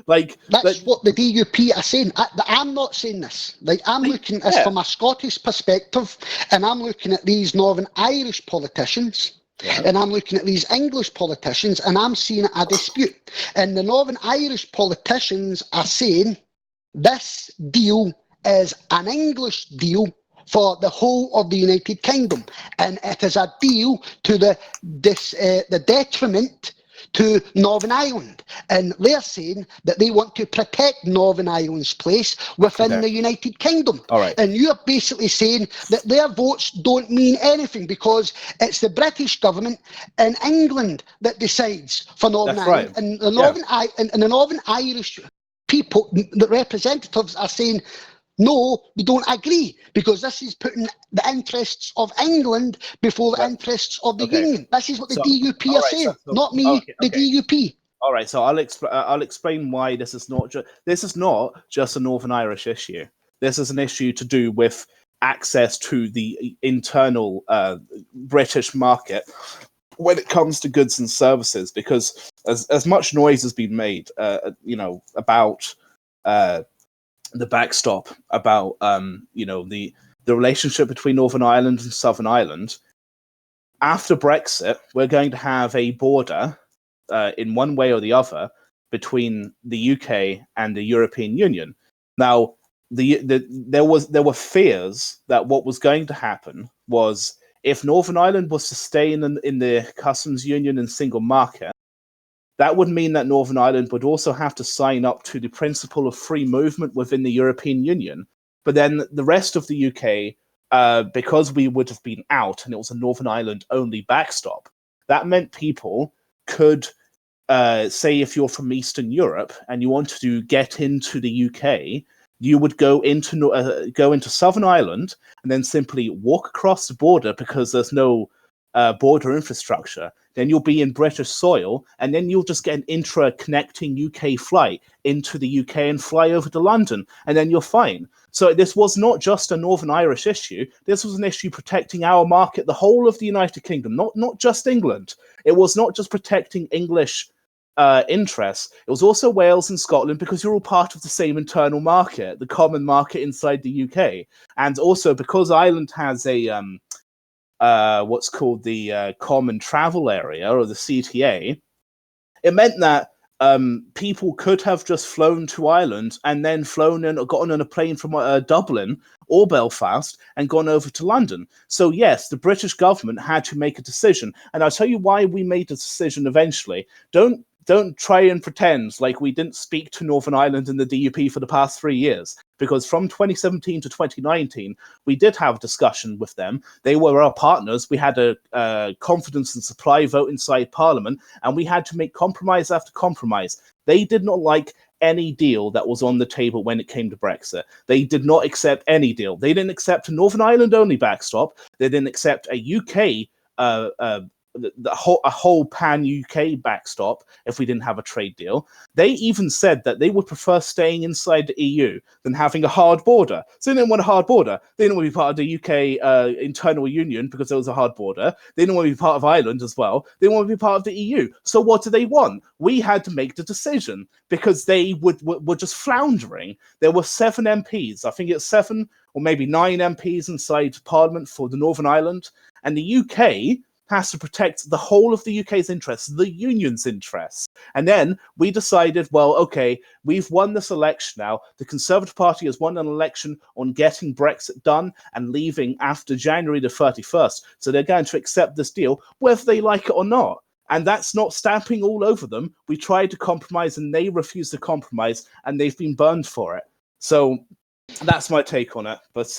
That's what the DUP are saying. I'm not saying this. I'm looking at this from a Scottish perspective, and I'm looking at these Northern Irish politicians, and I'm looking at these English politicians, and I'm seeing a dispute. And the Northern Irish politicians are saying this deal is an English deal for the whole of the United Kingdom, and it is a deal to the detriment to Northern Ireland, and they're saying that they want to protect Northern Ireland's place within the United Kingdom. All right. And you're basically saying that their votes don't mean anything because it's the British government in England that decides for Northern Ireland. Right. And the Northern Irish people, the representatives, are saying, no, we don't agree, because this is putting the interests of England before the interests of the Union. This is what the DUP are saying, not me, the DUP. All right, so I'll explain why this is not just a Northern Irish issue. This is an issue to do with access to the internal British market when it comes to goods and services, because as much noise has been made, about the backstop, about the relationship between Northern Ireland and Southern Ireland. After Brexit, we're going to have a border in one way or the other between the UK and the European Union. Now, there were fears that what was going to happen was, if Northern Ireland was to stay in the customs union and single market, that would mean that Northern Ireland would also have to sign up to the principle of free movement within the European Union. But then the rest of the UK, because we would have been out and it was a Northern Ireland only backstop, that meant people could, say if you're from Eastern Europe and you wanted to get into the UK, you would go into Southern Ireland and then simply walk across the border because there's no border infrastructure. Then you'll be in British soil, and then you'll just get an intra-connecting UK flight into the UK and fly over to London, and then you're fine. So this was not just a Northern Irish issue. This was an issue protecting our market, the whole of the United Kingdom, not just England. It was not just protecting English interests. It was also Wales and Scotland because you're all part of the same internal market, the common market inside the UK, and also because Ireland has a what's called the Common Travel Area or the CTA. It meant that people could have just flown to Ireland and then flown in or gotten on a plane from Dublin or Belfast and gone over to London. So yes, the British government had to make a decision, and I'll tell you why we made a decision eventually. Don't try and pretend like we didn't speak to Northern Ireland and the DUP for the past 3 years, because from 2017 to 2019, we did have a discussion with them. They were our partners. We had a confidence and supply vote inside Parliament, and we had to make compromise after compromise. They did not like any deal that was on the table when it came to Brexit. They did not accept any deal. They didn't accept a Northern Ireland only backstop. They didn't accept a UK a whole pan-UK backstop if we didn't have a trade deal. They even said that they would prefer staying inside the EU than having a hard border. So they didn't want a hard border. They didn't want to be part of the UK internal union because there was a hard border. They didn't want to be part of Ireland as well. They didn't want to be part of the EU. So what do they want? We had to make the decision because they were just floundering. There were 7 MPs. I think it's 7 or maybe 9 MPs inside Parliament for the Northern Ireland. And the UK has to protect the whole of the UK's interests, the union's interests. And then we decided, well, okay, we've won this election now. The Conservative Party has won an election on getting Brexit done and leaving after January the 31st. So they're going to accept this deal, whether they like it or not. And that's not stamping all over them. We tried to compromise and they refused to compromise, and they've been burned for it. So that's my take on it. But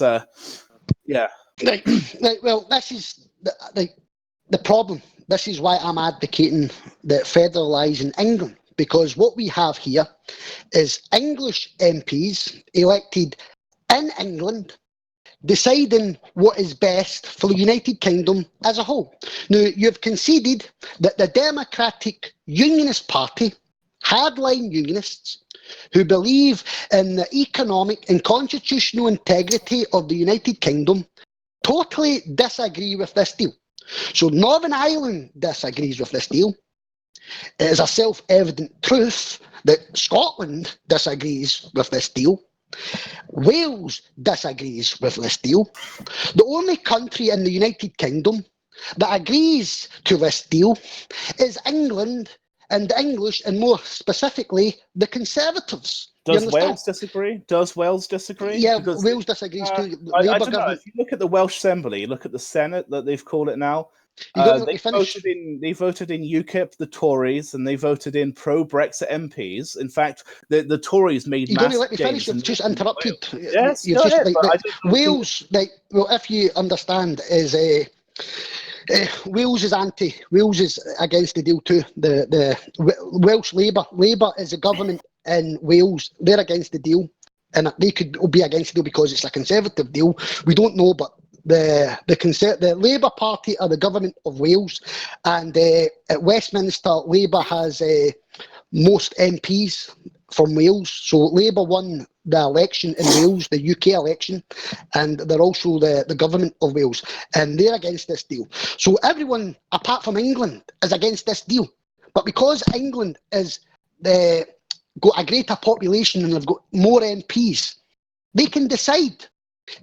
yeah. Well, this is the problem. This is why I'm advocating that federalising England, because what we have here is English MPs elected in England deciding what is best for the United Kingdom as a whole. Now, you've conceded that the Democratic Unionist Party, hardline unionists, who believe in the economic and constitutional integrity of the United Kingdom, totally disagree with this deal. So Northern Ireland disagrees with this deal. It is a self-evident truth that Scotland disagrees with this deal. Wales disagrees with this deal. The only country in the United Kingdom that agrees to this deal is England and the English, and more specifically, the Conservatives. Does Wales disagree? Yeah, because, Wales disagrees too. I don't know. If you look at the Welsh Assembly, look at the Senate that they've called it now. They voted in UKIP, the Tories, and they voted in pro-Brexit MPs. In fact, the Tories made massive gains. You don't let me finish. You've just interrupted. Yes, go ahead, Wales, well, if you understand, is Wales is against the deal too. The Welsh Labour is a government in Wales. They're against the deal, and they could be against the deal because it's a Conservative deal. We don't know, but the Labour Party are the government of Wales, and at Westminster, Labour has most MPs from Wales. So Labour won the election in Wales, the UK election, and they're also the government of Wales, and they're against this deal. So everyone apart from England is against this deal. But because England is got a greater population and they've got more MPs, they can decide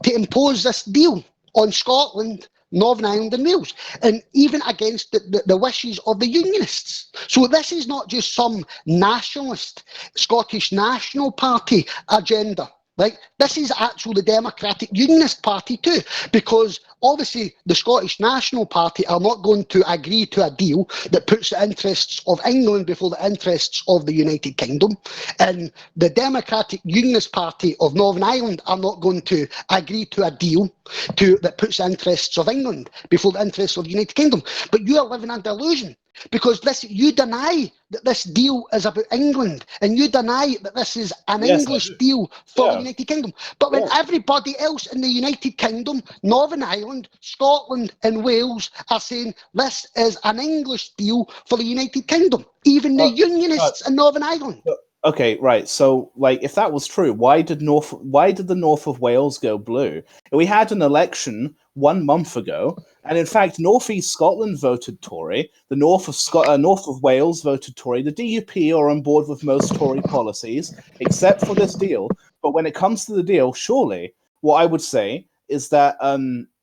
to impose this deal on Scotland, Northern Ireland and Wales, and even against the wishes of the Unionists. So this is not just some nationalist, Scottish National Party agenda. Right? This is actually the Democratic Unionist Party too, because obviously the Scottish National Party are not going to agree to a deal that puts the interests of England before the interests of the United Kingdom, and the Democratic Unionist Party of Northern Ireland are not going to agree to a deal that puts the interests of England before the interests of the United Kingdom. But you are living under illusion, because you deny that this deal is about England, and you deny that this is an English deal for the United Kingdom. But when everybody else in the United Kingdom, Northern Ireland, Scotland and Wales are saying this is an English deal for the United Kingdom, even the Unionists in Northern Ireland. Okay, right. So, like, if that was true, why did the north of Wales go blue? We had an election 1 month ago, and in fact, northeast Scotland voted Tory. The north of Wales voted Tory. The DUP are on board with most Tory policies, except for this deal. But when it comes to the deal, surely what I would say is that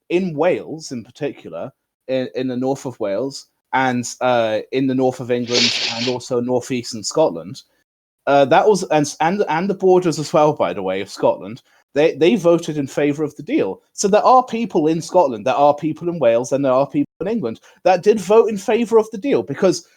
in Wales, in particular, in the north of Wales, and in the north of England, and also northeastern Scotland. That was and the borders as well, by the way, of Scotland. They voted in favour of the deal. So there are people in Scotland, there are people in Wales, and there are people in England that did vote in favour of the deal because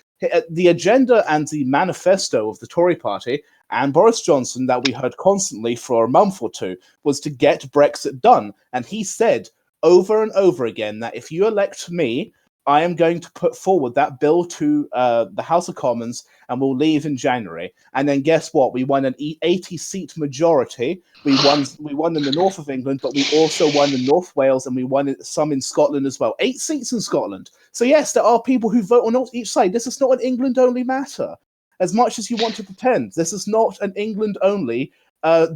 the agenda and the manifesto of the Tory party and Boris Johnson that we heard constantly for a month or two was to get Brexit done. And he said over and over again that if you elect me, I am going to put forward that bill to the House of Commons and we'll leave in January. And then guess what? We won an 80-seat majority. We won in the north of England, but we also won in North Wales and we won some in Scotland as well. 8 seats in Scotland. So yes, there are people who vote on each side. This is not an England-only matter. As much as you want to pretend, this is not an England-only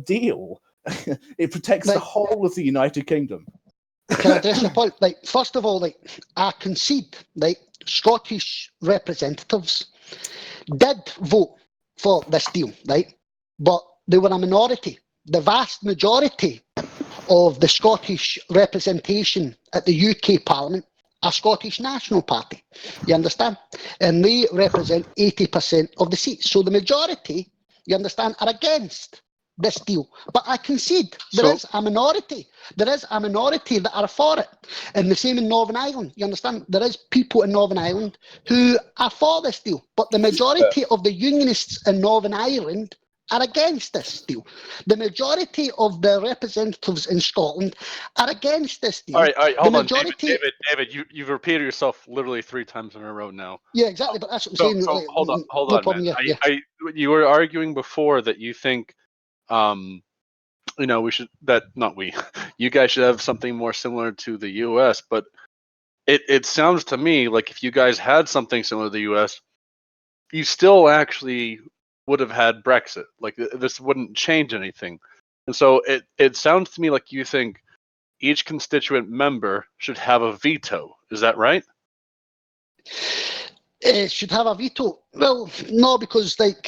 deal. It protects the whole of the United Kingdom. Can I address your point? Like, first of all, like, I concede, like, Scottish representatives did vote for this deal, right? But they were a minority. The vast majority of the Scottish representation at the UK Parliament are Scottish National Party. You understand? And they represent 80% of the seats. So the majority, you understand, are against this deal. But I concede there is a minority. There is a minority that are for it. And the same in Northern Ireland. You understand? There is people in Northern Ireland who are for this deal. But the majority of the unionists in Northern Ireland are against this deal. The majority of the representatives in Scotland are against this deal. All right, hold on, David, you've repeated yourself literally 3 times in a row now. Yeah, exactly, but that's what I'm saying. So hold on, no problem, man. yeah. You were arguing before that you think, you know, you guys should have something more similar to the U.S., but it sounds to me like if you guys had something similar to the U.S., you still actually would have had Brexit. Like, this wouldn't change anything. And so it sounds to me like you think each constituent member should have a veto. Is that right? Should have a veto? Well, no, because, like,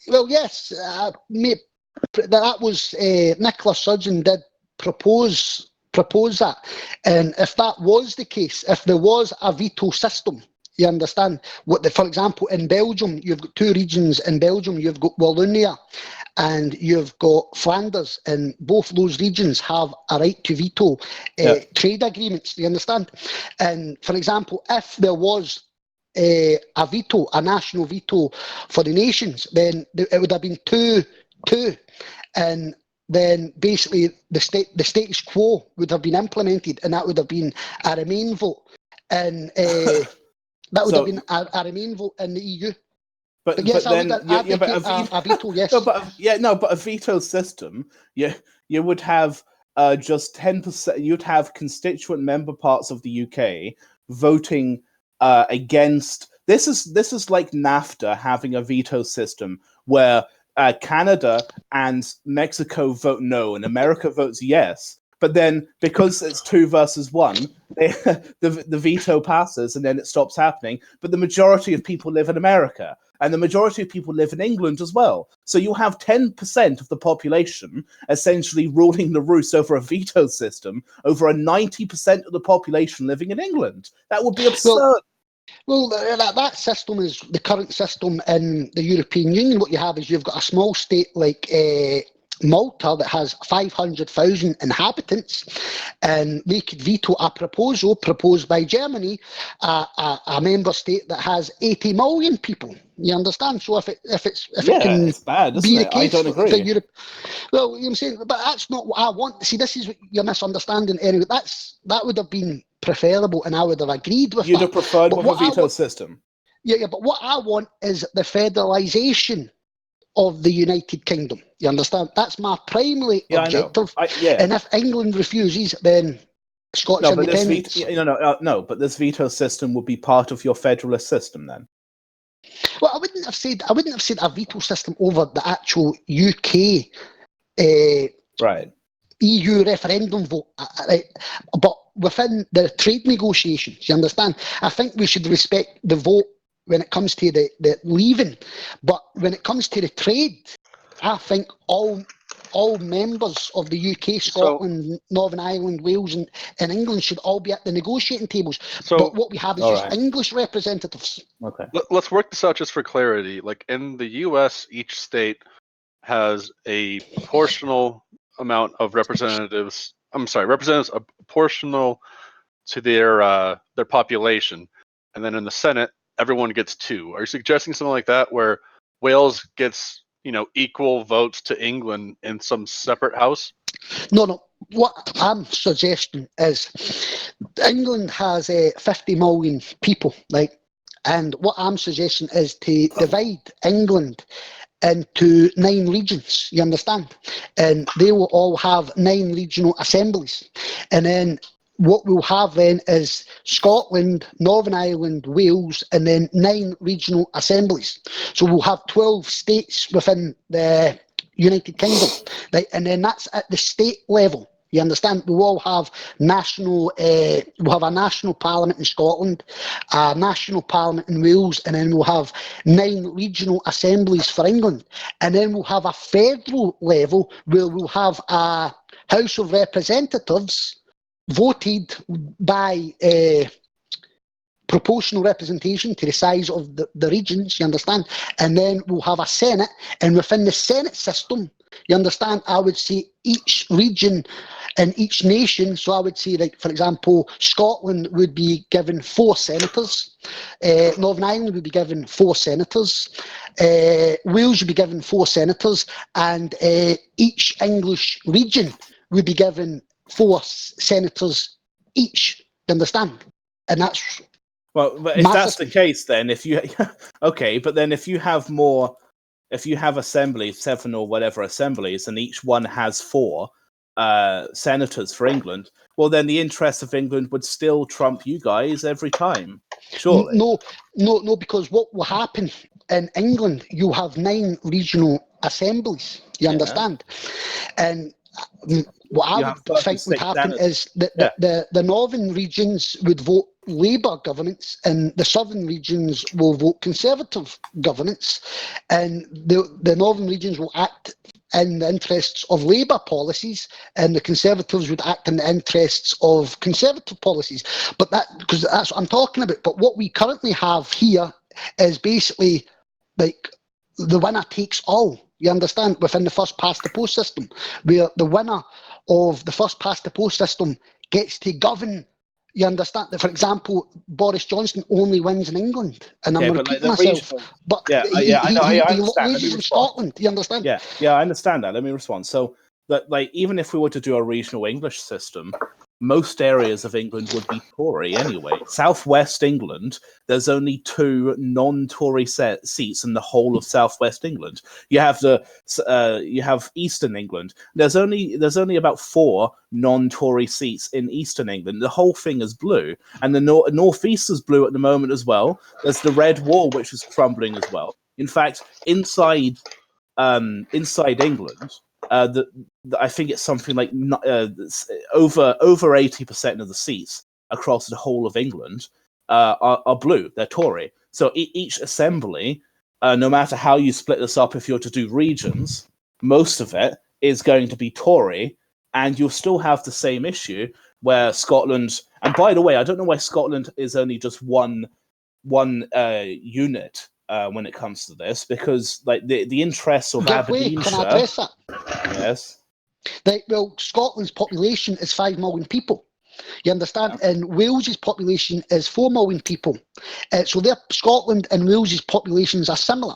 well, yes, that was Nicola Sturgeon did propose that. And if that was the case, if there was a veto system, you understand, for example, in Belgium, you've got 2 regions in Belgium. You've got Wallonia and you've got Flanders, and both those regions have a right to veto trade agreements, you understand? And, for example, if there was a veto, a national veto for the nations, then it would have been 2-2. And then basically the status quo would have been implemented, and that would have been a Remain vote. And that would have been a Remain vote in the EU. But yes, I would advocate a veto, yes. But a veto system, you would have just 10%, you'd have constituent member parts of the UK voting against. This is like NAFTA having a veto system where Canada and Mexico vote no and America votes yes. But then, because it's 2 versus 1, the veto passes and then it stops happening. But the majority of people live in America, and the majority of people live in England as well. So you have 10% of the population essentially ruling the roost over a veto system over a 90% of the population living in England. That would be absurd. Well, that system is the current system in the European Union. What you have is you've got a small state like Malta that has 500,000 inhabitants, and they could veto a proposal proposed by Germany, a member state that has 80 million people. You understand? So if it can it's bad, be the it? case I don't agree. for Europe, well, you know what I'm saying, but that's not what I want. See, this is what you're misunderstanding. Anyway, that would have been preferable, and I would have agreed with that. You'd have preferred with a veto system. Yeah, but what I want is the federalisation of the United Kingdom. You understand? That's my primary objective. And if England refuses, then Scottish independence. But this veto system would be part of your federalist system then. Well, I wouldn't have said a veto system over the actual UK Right. EU referendum vote, right? But within the trade negotiations, you understand? I think we should respect the vote when it comes to the leaving, but when it comes to the trade, I think all members of the UK, Scotland, Northern Ireland, Wales, and England should all be at the negotiating tables. So But what we have is all just right. English representatives. Okay. let's work this out just for clarity. Like in the US, each state has a proportional amount of representatives. I'm sorry, representatives proportional to their population, and then in the Senate, everyone gets 2. Are you suggesting something like that, where Wales gets equal votes to England in some separate house? No. What I'm suggesting is England has 50 million people, right? And what I'm suggesting is to divide England into 9 regions, you understand? And they will all have 9 regional assemblies. And then what we'll have then is Scotland, Northern Ireland, Wales, and then 9 regional assemblies. So we'll have 12 states within the United Kingdom, right? And then that's at the state level. You understand? We'll all have we'll have a national parliament in Scotland, a national parliament in Wales, and then we'll have 9 regional assemblies for England. And then we'll have a federal level where we'll have a House of Representatives voted by proportional representation to the size of the regions, you understand? And then we'll have a Senate, and within the Senate system, you understand, I would say each region and each nation, so I would say, like, for example, Scotland would be given 4 senators, Northern Ireland would be given 4 senators, Wales would be given 4 senators, and each English region would be given 4 senators each, you understand? And that's... Well, but if that's the case, then okay, but then if you have assemblies, 7 or whatever assemblies, and each one has 4 senators for England, well, then the interests of England would still trump you guys every time, surely. No, because what will happen in England, you'll have 9 regional assemblies, you understand? And what I would think would happen is that the northern regions would vote Labour governments and the southern regions will vote Conservative governments, and the northern regions will act in the interests of Labour policies and the Conservatives would act in the interests of Conservative policies. But because that's what I'm talking about. But what we currently have here is basically like the winner takes all. You understand, within the first past the post system, where the winner of the first past the post system gets to govern. You understand that, for example, Boris Johnson only wins in England, and I'm repeating myself. But he loses in Scotland. You understand? Yeah, I understand that. Let me respond. So, that even if we were to do a regional English system, most areas of England would be Tory anyway. Southwest England, there's only 2 non-Tory seats in the whole of Southwest England. You have you have Eastern England. There's only about 4 non-Tory seats in Eastern England. The whole thing is blue, and the northeast is blue at the moment as well. There's the Red Wall, which is crumbling as well. In fact, inside England. I think it's something like over 80% of the seats across the whole of England are blue. They're Tory. So each assembly, no matter how you split this up, if you're to do regions, most of it is going to be Tory, and you'll still have the same issue where Scotland. And by the way, I don't know why Scotland is only just one unit. When it comes to this, because the interests of Aberdeenshire. Can I address that? Yes. Well, Scotland's population is 5 million people. You understand? Yeah. And Wales's population is 4 million people. So Scotland and Wales's populations are similar.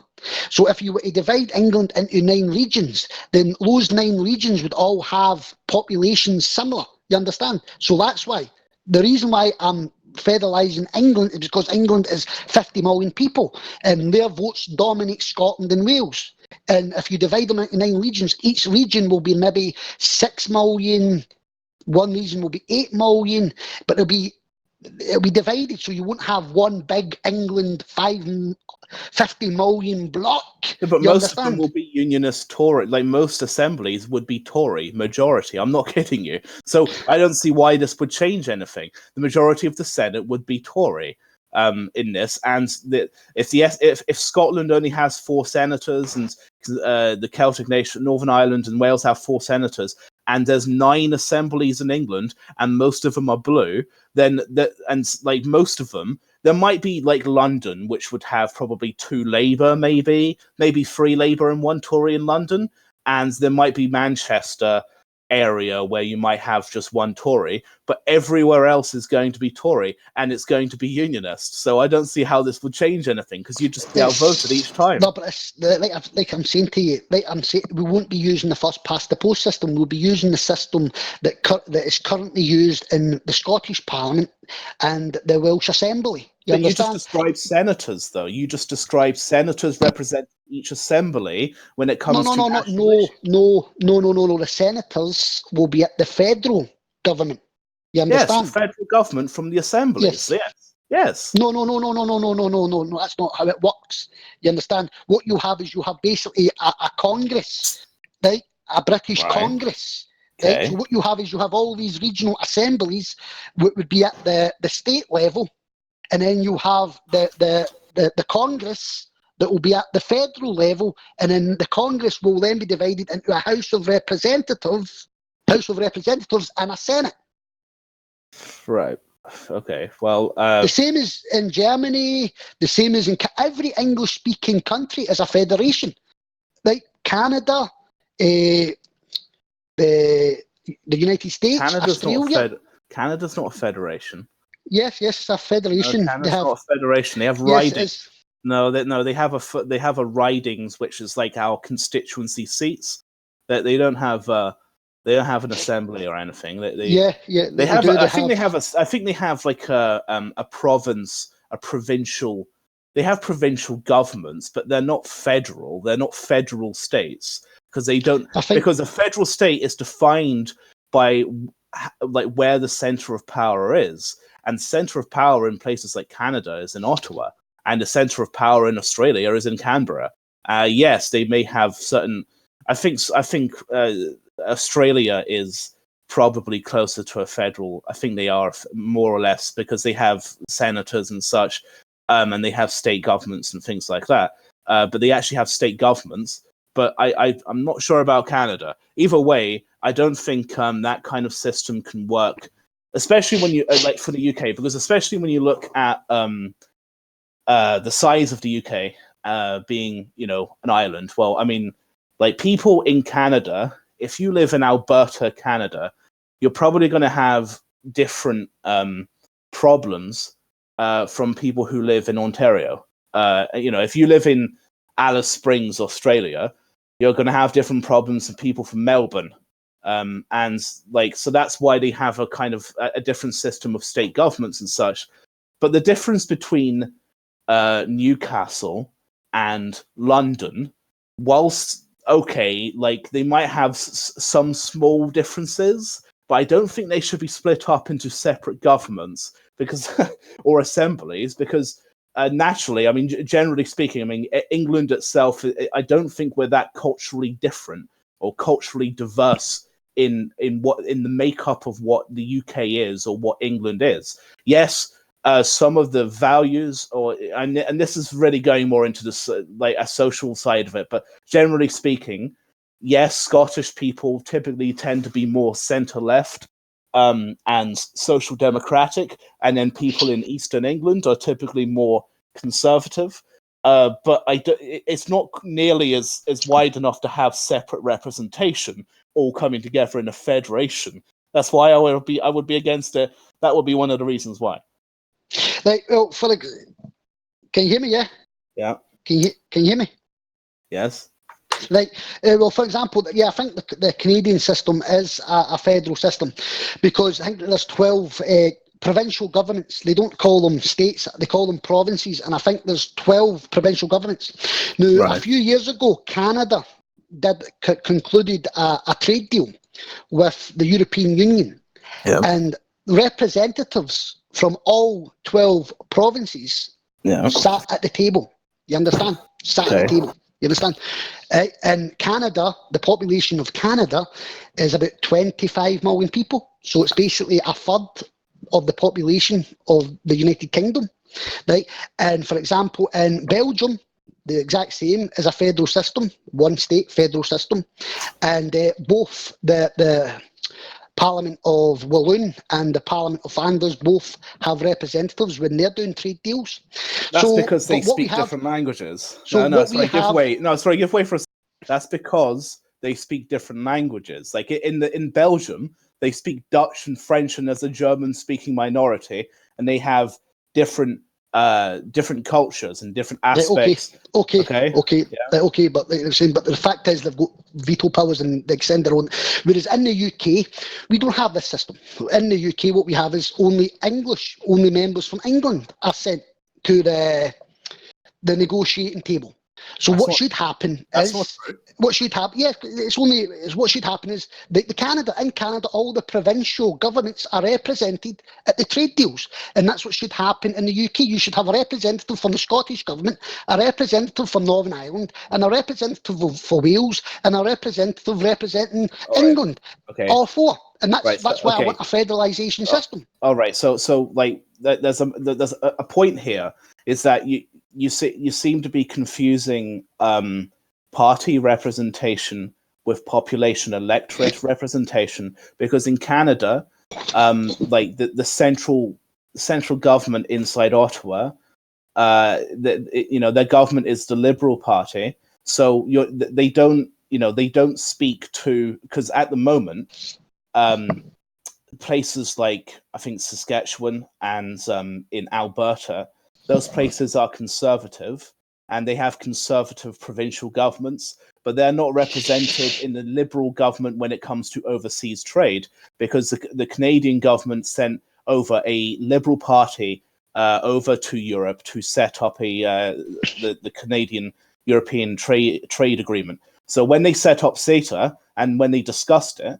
So if you were to divide England into 9 regions, then those 9 regions would all have populations similar. You understand? So that's why. The reason why I'm federalising England is because England is 50 million people and their votes dominate Scotland and Wales. And if you divide them into 9 regions, each region will be maybe 6 million, one region will be 8 million, but it'll be it'll be divided, so you won't have one big England 50 million block. Yeah, but You most of them understand? will be unionist Tory. Like most assemblies would be Tory majority. I'm not kidding you. So I don't see why this would change anything. The majority of the Senate would be Tory in this, and if Scotland only has 4 senators, and the Celtic nation, Northern Ireland and Wales have 4 senators, and there's 9 assemblies in England, and most of them are blue, then like most of them. There might be like London, which would have probably 2 Labour, maybe 3 Labour and 1 Tory in London, and there might be Manchester area where you might have just 1 Tory, but everywhere else is going to be Tory, and it's going to be unionist. So I don't see how this would change anything, because you just be outvoted each time. No, but it's, like I'm saying to you, we won't be using the first past the post system. We'll be using the system that is currently used in the Scottish Parliament and the Welsh Assembly. But you just described senators, though. You just described senators representing each assembly when it comes to national No. The senators will be at the federal government. You understand? Yes, the federal government from the assemblies. Yes. No. That's not how it works. You understand? What you have is basically a Congress, right? A British Congress. Okay. Right? So what you have is all these regional assemblies, which would be at the state level, and then you have the Congress that will be at the federal level, and then the Congress will then be divided into a House of Representatives, and a Senate. Right. Okay. Well, the same as in Germany, the same as in every English-speaking country is a federation. Like Canada, the United States, Australia. Canada's not a federation. Yes, it's a federation. No, Canada's not a federation. They have ridings. Yes, they have a ridings, which is like our constituency seats. That they don't have an assembly or anything. I think they have like a province, a provincial. They have provincial governments, but they're not federal. They're not federal states because they don't. Because a federal state is defined by like where the center of power is. And center of power in places like Canada is in Ottawa, and the center of power in Australia is in Canberra. Yes, they may have certain. I think Australia is probably closer to a federal. I think they are more or less because they have senators and such, and they have state governments and things like that. But they actually have state governments. But I'm not sure about Canada. Either way, I don't think that kind of system can work. Especially when you like for the UK, because especially when you look at the size of the UK being, an island. Well, I mean, like people in Canada, if you live in Alberta, Canada, you're probably going to have different problems from people who live in Ontario. If you live in Alice Springs, Australia, you're going to have different problems from people from Melbourne. So that's why they have a kind of a different system of state governments and such. But the difference between Newcastle and London, whilst like they might have some small differences, but I don't think they should be split up into separate governments or assemblies because naturally, I mean, generally speaking, I mean, England itself, I don't think we're that culturally different or culturally diverse in the makeup of what the UK is or what England is. Yes, some of the values, and this is really going more into this like a social side of it, but generally speaking, yes, Scottish people typically tend to be more centre left and social democratic, and then people in Eastern England are typically more conservative. But it's not nearly as wide enough to have separate representation all coming together in a federation. That's why I would be against it. That would be one of the reasons why. Like, well, can you hear me? Yeah. Yeah. Can you hear me? Yes. Like, well, for example, I think the Canadian system is a federal system because I think there's 12 provincial governments. They don't call them states, they call them provinces, and I think there's 12 provincial governments. Now, a few years ago, Canada concluded a trade deal with the European Union, and representatives from all 12 provinces Yeah. sat at the table. You understand? Sat at the table. You understand? In Canada, the population of Canada is about 25 million people. So it's basically a third of the population of the United Kingdom, right? And for example, in Belgium, the exact same as a federal system, one state federal system, and both the Parliament of Walloon and the Parliament of Flanders both have representatives when they're doing trade deals. That's because they speak different languages. Give way for a second. That's because they speak different languages. Like in Belgium, they speak Dutch and French, and there's a German-speaking minority, and they have different cultures and different aspects. Okay. But the fact is they've got veto powers and they extend their own. Whereas in the UK, we don't have this system. In the UK, what we have is only members from England are sent to the negotiating table. So what should happen is what should happen is in Canada, all the provincial governments are represented at the trade deals, and that's what should happen in the UK. You should have a representative from the Scottish government, a representative from Northern Ireland, and a representative for Wales, and a representative representing England. Okay. All four, and that's why I want a federalisation system. All right. So like there's a point here is that you seem to be confusing party representation with population electorate representation, because in Canada, like the central government inside Ottawa, their government is the Liberal Party, so they don't speak to, because at the moment, places like I think Saskatchewan and in Alberta, those places are conservative and they have conservative provincial governments, but they're not represented in the Liberal government when it comes to overseas trade, because the Canadian government sent over a Liberal Party over to Europe to set up the Canadian European trade agreement. So when they set up CETA and when they discussed it,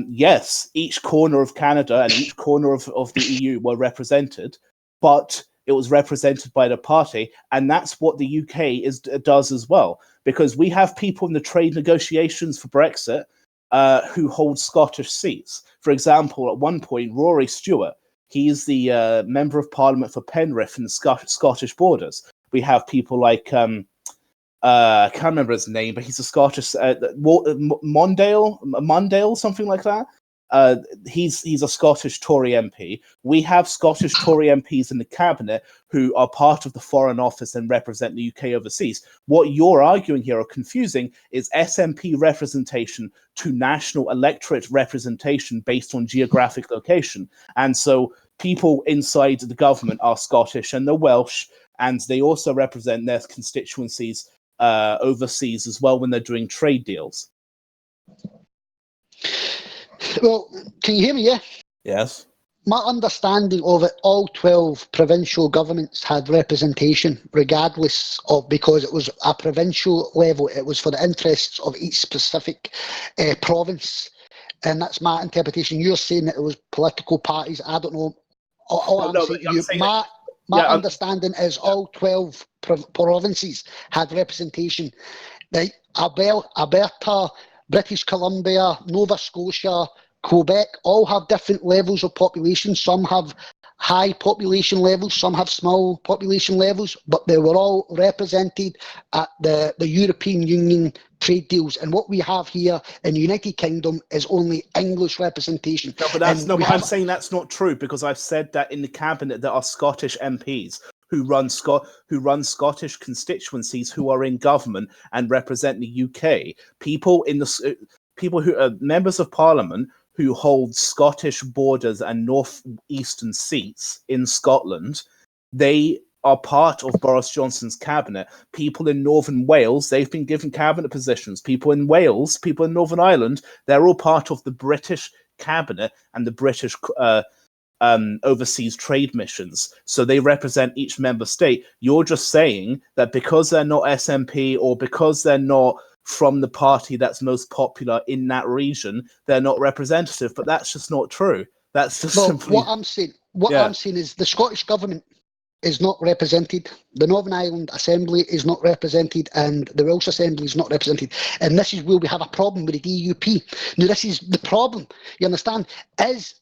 yes, each corner of Canada and each corner of the EU were represented, but it was represented by the party, and that's what the UK does as well, because we have people in the trade negotiations for Brexit who hold Scottish seats. For example, at one point, Rory Stewart, he's the Member of Parliament for Penrith and the Scottish Borders. We have people like, I can't remember his name, but he's a Scottish, Mondale, something like that. He's a Scottish Tory MP. We have Scottish Tory MPs in the cabinet who are part of the Foreign Office and represent the UK overseas. What you're arguing here or confusing is SNP representation to national electorate representation based on geographic location. And so people inside the government are Scottish and they're Welsh, and they also represent their constituencies overseas as well when they're doing trade deals. Well, can you hear me? Yeah. Yes. My understanding of it, all 12 provincial governments had representation, regardless of, because it was a provincial level, it was for the interests of each specific province, and that's my interpretation. You're saying that it was political parties. I don't know. My understanding is all 12 provinces had representation. Like Alberta, British Columbia, Nova Scotia, Quebec, all have different levels of population. Some have high population levels, some have small population levels, but they were all represented at the European Union trade deals. And what we have here in the United Kingdom is only English representation. I'm saying that's not true, because I've said that in the cabinet there are Scottish MPs who run Scottish constituencies who are in government and represent the UK. People who are members of Parliament who hold Scottish borders and northeastern seats in Scotland, they are part of Boris Johnson's cabinet. People in Northern Wales, they've been given cabinet positions. People in Wales, people in Northern Ireland, they're all part of the British cabinet and the British overseas trade missions. So they represent each member state. You're just saying that because they're not SNP or because they're not from the party that's most popular in that region, they're not representative. But that's just not true. That's just simply... What I'm saying, what Yeah. I'm saying is the Scottish Government is not represented. The Northern Ireland Assembly is not represented, and the Welsh Assembly is not represented. And this is where we have a problem with the DUP. Now, this is the problem. You understand? Is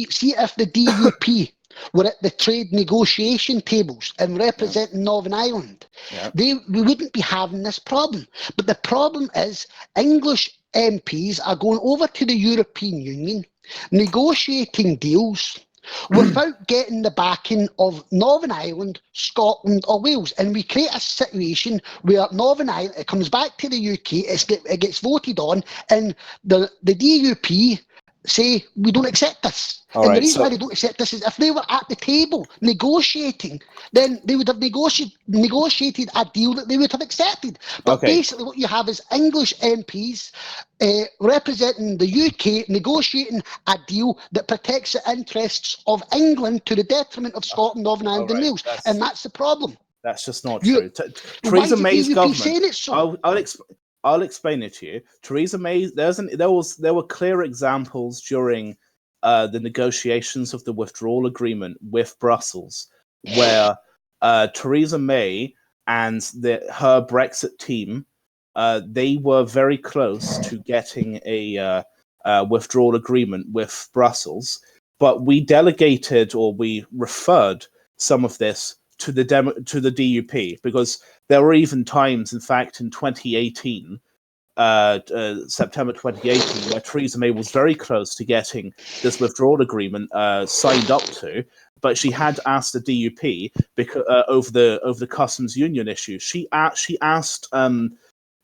see if the DUP were at the trade negotiation tables and representing Northern Ireland, we wouldn't be having this problem. But the problem is English MPs are going over to the European Union, negotiating deals without getting the backing of Northern Ireland, Scotland or Wales. And we create a situation where Northern Ireland, it comes back to the UK, it gets voted on, and the DUP say, we don't accept this. The reason why they don't accept this is if they were at the table negotiating, then they would have negotiated a deal that they would have accepted. But basically what you have is English MPs representing the UK negotiating a deal that protects the interests of England to the detriment of Scotland, Northern Ireland and Wales. And that's the problem. That's just not true. Theresa May's government. So? I'll explain it to you. Theresa May. There were clear examples during the negotiations of the withdrawal agreement with Brussels, where Theresa May and her Brexit team, they were very close to getting a withdrawal agreement with Brussels, but we delegated or we referred some of this to the DUP, because there were even times, in fact, in 2018, September 2018, where Theresa May was very close to getting this withdrawal agreement signed up to, but she had asked the DUP because over the customs union issue. She asked the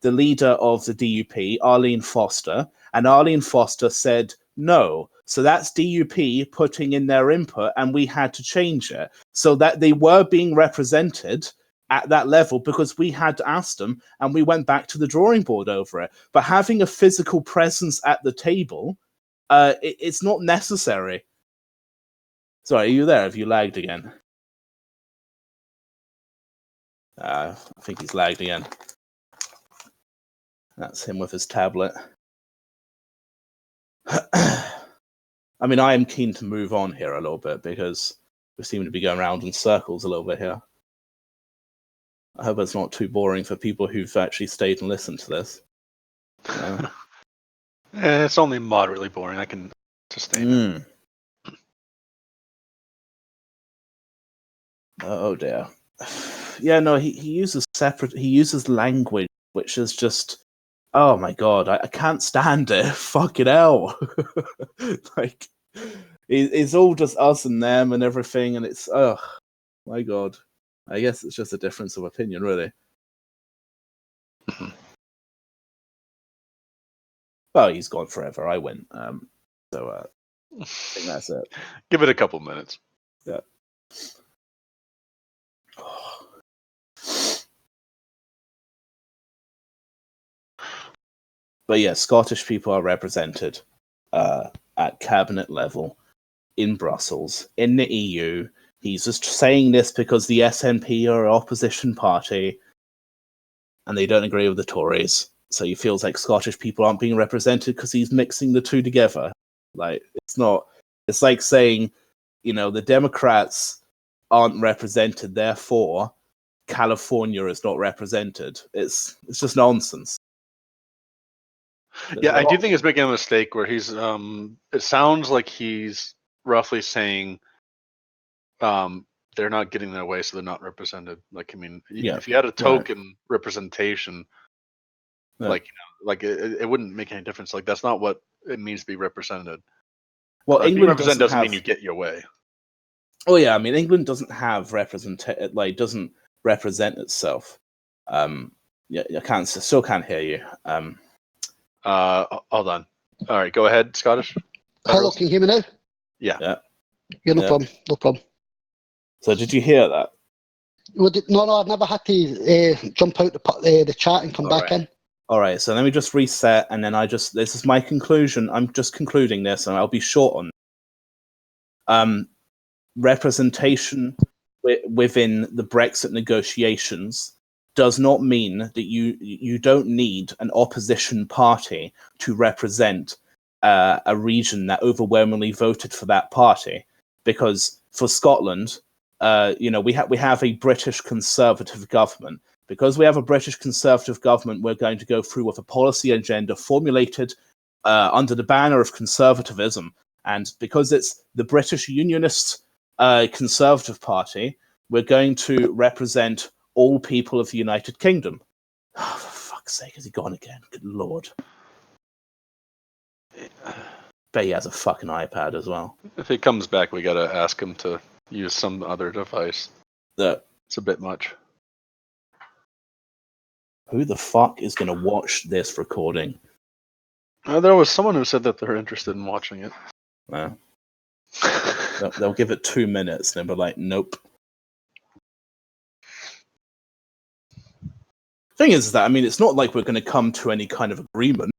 leader of the DUP, Arlene Foster, and Arlene Foster said no. So that's DUP putting in their input, and we had to change it so that they were being represented at that level, because we had asked them and we went back to the drawing board over it. But having a physical presence at the table, it's not necessary. Sorry, are you there? Have you lagged again? I think he's lagged again. That's him with his tablet. I mean, I am keen to move on here a little bit because we seem to be going around in circles a little bit here. I hope it's not too boring for people who've actually stayed and listened to this. It's only moderately boring. I can sustain it. Oh dear. Yeah, no, he uses language which is just, oh my god, I can't stand it. Fucking hell. Like, it's all just us and them and everything, and it's, oh my god. I guess it's just a difference of opinion, really. Well, he's gone forever. I win. So I think that's it. Give it a couple minutes. Yeah. But yeah, Scottish people are represented at cabinet level in Brussels, in the EU. He's just saying this because the SNP are an opposition party and they don't agree with the Tories. So he feels like Scottish people aren't being represented because he's mixing the two together. Like, it's like saying, the Democrats aren't represented, therefore California is not represented. It's just nonsense. Yeah, I do think he's making a mistake where he's it sounds like he's roughly saying they're not getting their way, so they're not represented. Like, I mean, if you had a token representation, like it wouldn't make any difference. Like, that's not what it means to be represented. Well, England represent doesn't mean you get your way. Oh yeah, I mean, England doesn't have doesn't represent itself. Yeah, I still can't hear you. Hold on. All right, go ahead, Scottish. Hello, can you hear me now? Yeah. Yeah, no problem. So did you hear that? Well, no, I've never had to jump out the chat and come back in. All right, so let me just reset, and then this is my conclusion. I'm just concluding this, and I'll be short on representation within the Brexit negotiations does not mean that you don't need an opposition party to represent a region that overwhelmingly voted for that party, because for Scotland, we have a British Conservative government. Because we have a British Conservative government, we're going to go through with a policy agenda formulated under the banner of conservatism. And because it's the British Unionist Conservative Party, we're going to represent all people of the United Kingdom. Oh, for fuck's sake, has he gone again? Good lord. Bet he has a fucking iPad as well. If he comes back, we gotta ask him to use some other device. It's a bit much. Who the fuck is going to watch this recording? There was someone who said that they're interested in watching it. No. They'll give it 2 minutes and they'll be like, nope. Thing is that, I mean, it's not like we're going to come to any kind of agreement.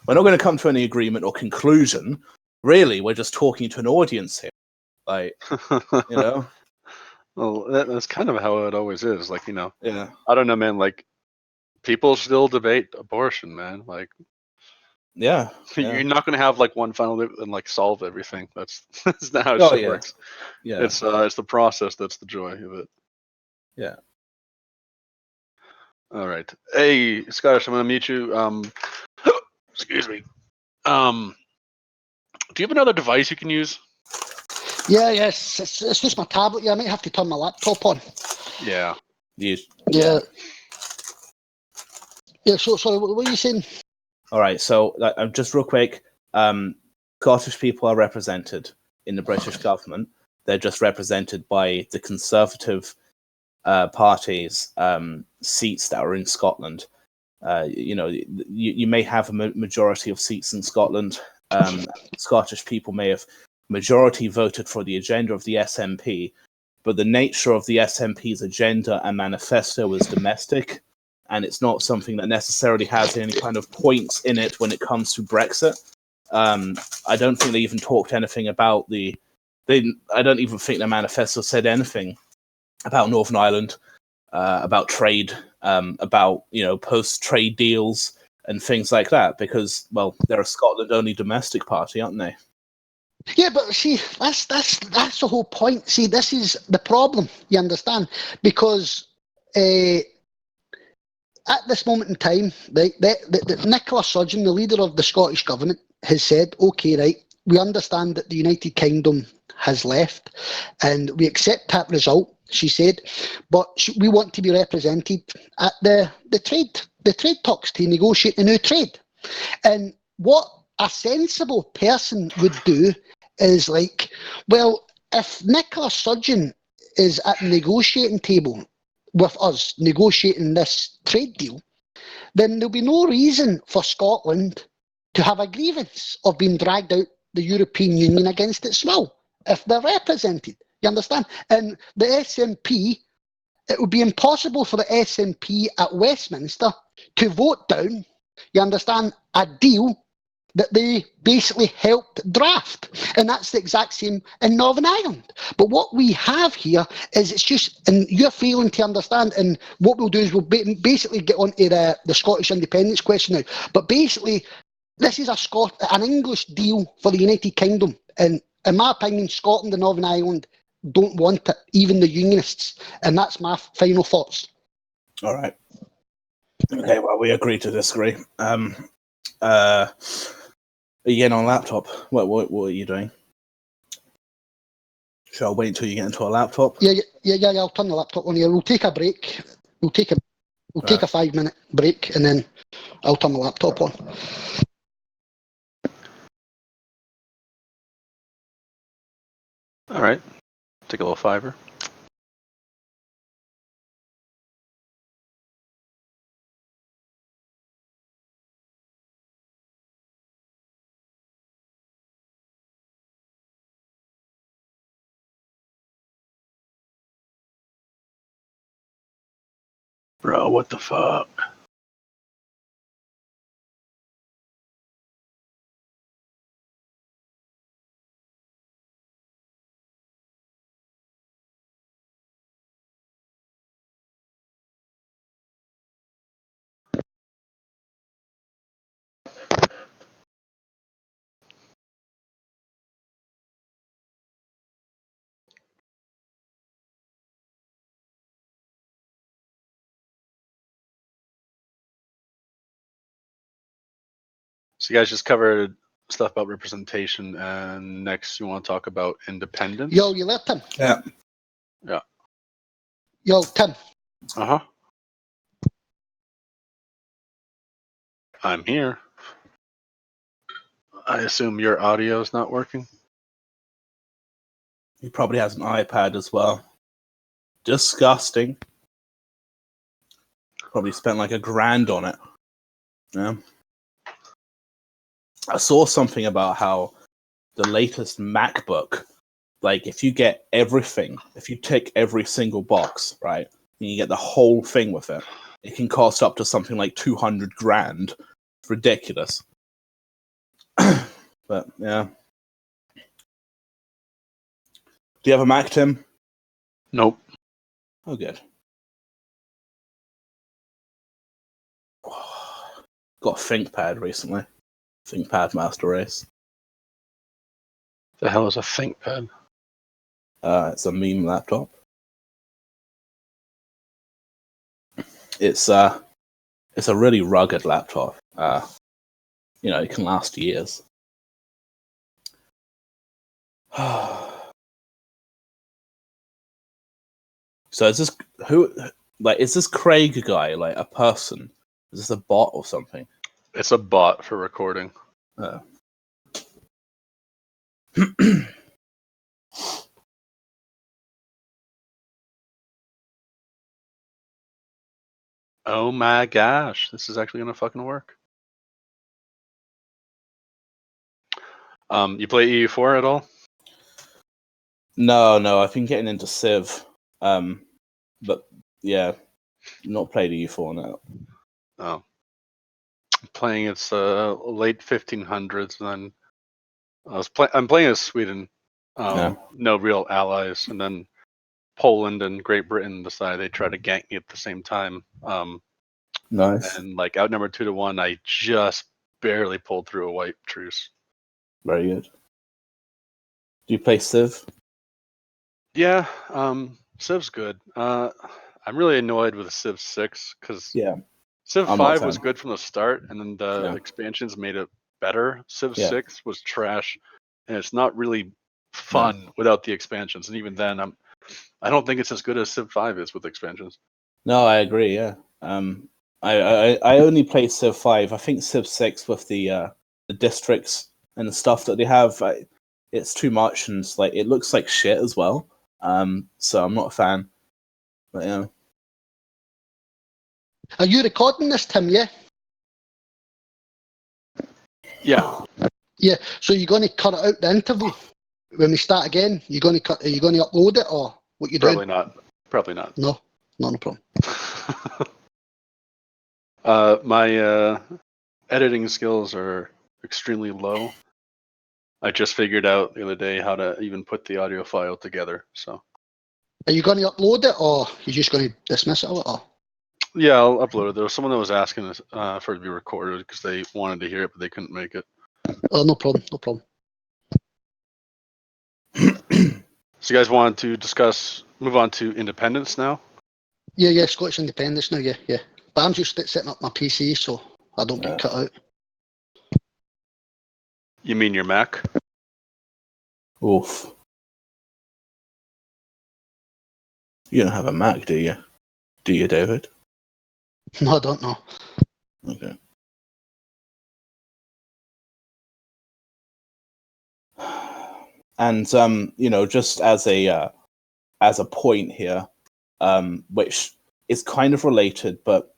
We're not going to come to any agreement or conclusion. Really, we're just talking to an audience here. Like, you know? Well, that's kind of how it always is. Like, Yeah. I don't know, man. Like, people still debate abortion, man. Like, Yeah. you're not going to have like one final and like solve everything. That's not how shit works. Yeah. It's the process that's the joy of it. Yeah. All right. Hey, Scottish, I'm going to mute you. Excuse me. Do you have another device you can use? Yeah, yes. It's just my tablet. Yeah, I might have to turn my laptop on. Yeah. Yeah. Yeah, so sorry, what were you saying? All right, so just real quick, Scottish people are represented in the British government. They're just represented by the Conservative Party's seats that are in Scotland. You may have a majority of seats in Scotland. Scottish people may have majority voted for the agenda of the SNP, but the nature of the SNP's agenda and manifesto is domestic, and it's not something that necessarily has any kind of points in it when it comes to Brexit. I don't think they even talked anything about I don't even think their manifesto said anything about Northern Ireland, about trade, about post-trade deals and things like that. Because, well, they're a Scotland-only domestic party, aren't they? Yeah, but see, that's the whole point. See, this is the problem. You understand? Because at this moment in time, the Nicola Sturgeon, the leader of the Scottish government, has said, "Okay, right, we understand that the United Kingdom has left, and we accept that result." She said, "But we want to be represented at the trade talks to negotiate a new trade." And what a sensible person would do is like, well, if Nicola Sturgeon is at the negotiating table with us negotiating this trade deal, then there'll be no reason for Scotland to have a grievance of being dragged out the European Union against its will if they're represented. You understand? And the SNP, it would be impossible for the SNP at Westminster to vote down, you understand, a deal that they basically helped draft. And that's the exact same in Northern Ireland. But what we have here is it's just, and you're failing to understand, and what we'll do is we'll basically get onto the Scottish independence question now. But basically, this is an English deal for the United Kingdom. And in my opinion, Scotland and Northern Ireland don't want it, even the Unionists. And that's my final thoughts. All right. Okay, well, we agree to disagree. Are you getting on a laptop? What are you doing? Shall I wait until you get into a laptop? Yeah, I'll turn the laptop on here. We'll take a break. We'll take a 5-minute break, and then I'll turn the laptop on. All right. Take a little fiver. Bro, what the fuck? So you guys just covered stuff about representation, and next you want to talk about independence. Yo, you there, Tim? Yeah. Yeah. Yo, Tim. Uh-huh. I'm here. I assume your audio is not working. He probably has an iPad as well. Disgusting. Probably spent like $1,000 on it. Yeah. I saw something about how the latest MacBook, like if you get everything, if you tick every single box, right, and you get the whole thing with it, it can cost up to something like $200,000. It's ridiculous. But yeah. Do you have a Mac, Tim? Nope. Oh, good. Got a ThinkPad recently. ThinkPad Master Race. The hell is a ThinkPad? It's a meme laptop. It's a really rugged laptop. It can last years. So is this Craig guy like a person? Is this a bot or something? It's a bot for recording. Oh my gosh, this is actually gonna fucking work. You play EU4 at all? No, I've been getting into Civ. But yeah, not played EU4 now. Oh. Playing its late 1500s, and then I'm playing as Sweden. No real allies, and then Poland and Great Britain decide they try to gank me at the same time. Nice. And like outnumbered 2-1, I just barely pulled through a white truce. Very good. Do you play Civ? Yeah, Civ's good. I'm really annoyed with Civ 6 because Civ 5 was good from the start, and then the expansions made it better. Civ 6 was trash, and it's not really fun without the expansions. And even then, I don't think it's as good as Civ 5 is with expansions. No, I agree. Yeah. I only play Civ 5. I think Civ 6 with the districts and the stuff that they have, it's too much, and it's like it looks like shit as well. So I'm not a fan. But yeah. Are you recording this, Tim? Yeah. Yeah. Yeah. So you're going to cut it out the interview when we start again? Are you going to upload it, or what you doing? Probably not. No, not a problem. My editing skills are extremely low. I just figured out the other day how to even put the audio file together. So, are you going to upload it, or are you just going to dismiss it? Or? Yeah, I'll upload it. There was someone that was asking for it to be recorded because they wanted to hear it, but they couldn't make it. Oh, no problem. No problem. So you guys wanted to move on to independence now? Yeah, Scottish independence now, yeah. But I'm just setting up my PC so I don't get cut out. You mean your Mac? Oof. You don't have a Mac, do you? Do you, David? No, I don't know. Okay. And just as a point here, which is kind of related, but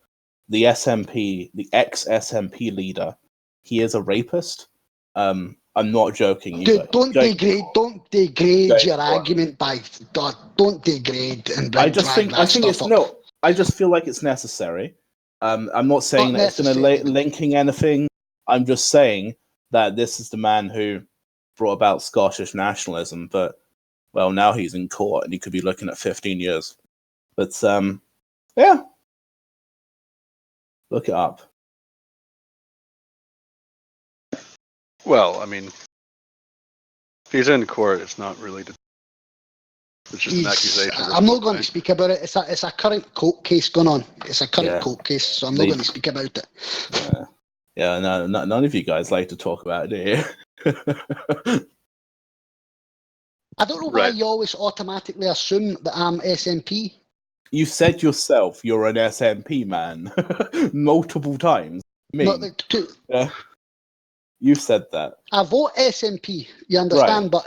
the ex-SMP leader, he is a rapist. I'm not joking either. Dude, don't degrade your argument by don't degrade and I just feel like it's necessary. I'm not saying that it's going to linking anything. I'm just saying that this is the man who brought about Scottish nationalism, but well, now he's in court and he could be looking at 15 years. But yeah, look it up. Well, I mean, if he's in court, it's not really. It's just an accusation. I'm not going to speak about it. It's a current court case going on. It's a current court case, so I'm not going to speak about it. Yeah, no, none of you guys like to talk about it, do you? I don't know why Right. you always automatically assume that I'm SNP. You said yourself you're an SNP man multiple times. Me. Not Yeah. You said that. I vote SNP, you understand, but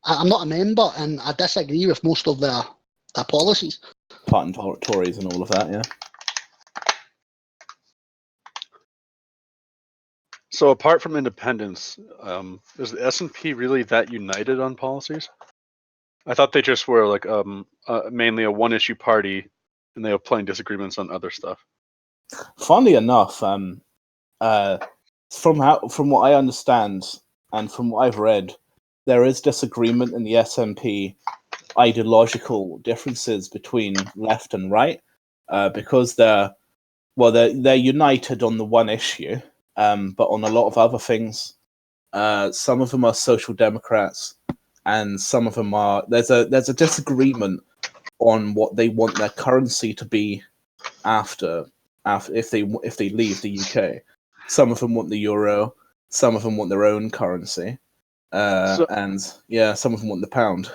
I'm not a member, and I disagree with most of their policies. Part and Tories and all of that, yeah. So apart from independence, is the SNP really that united on policies? I thought they just were like mainly a one-issue party, and they have plenty disagreements on other stuff. Funnily enough, from what I understand and from what I've read, there is disagreement in the SNP, ideological differences between left and right, because they're united on the one issue, but on a lot of other things, some of them are social democrats, and some of them are there's a disagreement on what they want their currency to be after if they leave the UK. Some of them want the euro, some of them want their own currency, and yeah, some of them want the pound.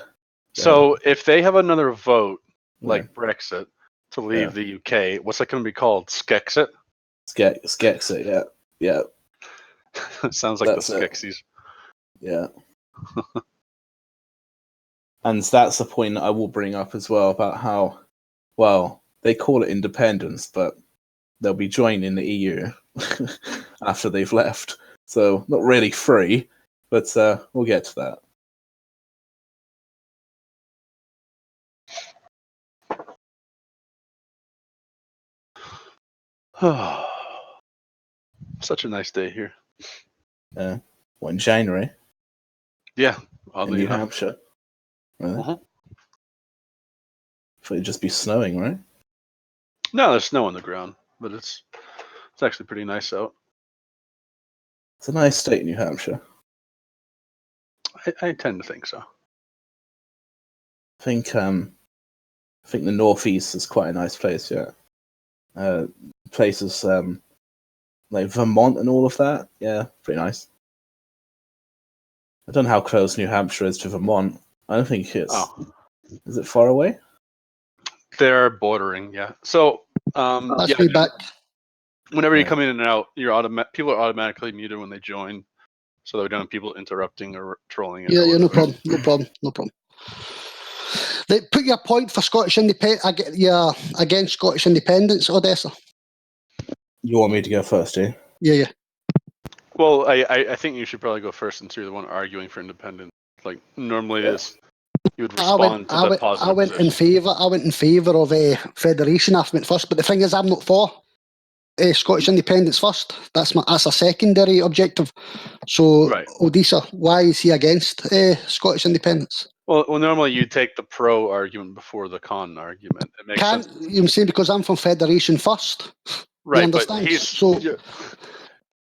So if they have another vote, like Brexit, to leave the UK, what's that going to be called? Skexit? Skexit, yeah. Sounds like that's the Skeksis. Yeah. And that's the point I will bring up as well about how, well, they call it independence, but they'll be joining the EU after they've left. So not really free, but we'll get to that. Such a nice day here. In January? Yeah, in New Hampshire. Really? Uh-huh. It'd just be snowing, right? No, there's snow on the ground, but it's actually pretty nice out. It's a nice state, New Hampshire. I tend to think so. I think the Northeast is quite a nice place. Yeah, places like Vermont and all of that. Yeah, pretty nice. I don't know how close New Hampshire is to Vermont. I don't think it's. Oh. Is it far away? They're bordering, yeah. So, That's me back. Whenever you come in and out, people are automatically muted when they join, so we don't have people interrupting or trolling. Yeah, no problem. Put your point for Scottish independence. Against Scottish independence, Odessa. You want me to go first, do you? Yeah. Well, I think you should probably go first since you're the one arguing for independence. Like normally, this you would respond to the positive. I went in favour of federation. I went first, but the thing is, I'm not for Scottish independence first. That's a secondary objective. So, right. Odessa, why is he against Scottish independence? Well, normally you take the pro argument before the con argument. It makes sense. You say because I'm from federation first. Right, but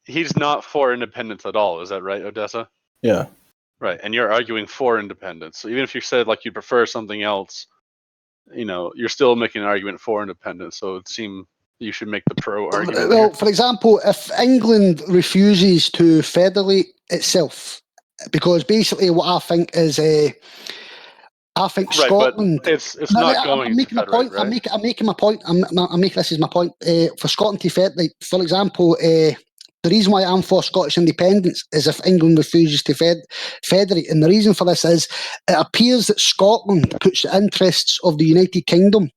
he's not for independence at all. Is that right, Odessa? Yeah. Right, and you're arguing for independence. So even if you said like you prefer something else, you're still making an argument for independence. So it seems you should make the pro argument. Well, for example, if England refuses to federate itself, because basically what I think is I think right, Scotland. But it's not going. I'm making to a point. Right? I'm making my point. This is my point. For Scotland to federate, for example, the reason why I'm for Scottish independence is if England refuses to federate, and the reason for this is it appears that Scotland puts the interests of the United Kingdom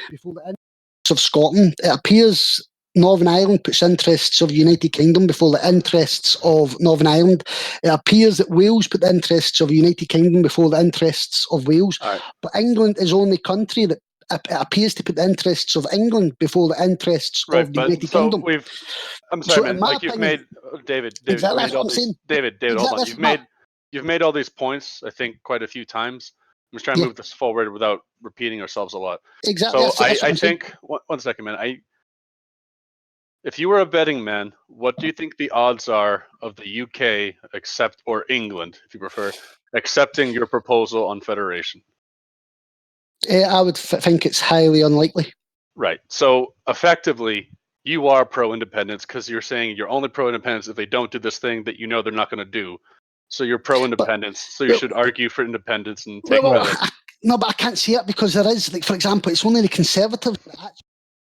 before the interests of Scotland. It appears Northern Ireland puts interests of the United Kingdom before the interests of Northern Ireland. It appears that Wales put the interests of the United Kingdom before the interests of Wales. Right. But England is the only country that it appears to put the interests of England before the interests of the United Kingdom. I'm sorry, man. Like you've made David. Exactly, you've made all these, David, hold on. You've made all these points. I think quite a few times. I'm just trying to move this forward without repeating ourselves a lot. Exactly. So I think one second, man. If you were a betting man, what do you think the odds are of the UK or England, if you prefer, accepting your proposal on federation? I would think it's highly unlikely. Right. So effectively, you are pro-independence because you're saying you're only pro-independence if they don't do this thing that you know they're not going to do. So you're pro-independence. So you should argue for independence and take credit. No, but I can't see it because there is, like, for example, it's only the Conservatives, the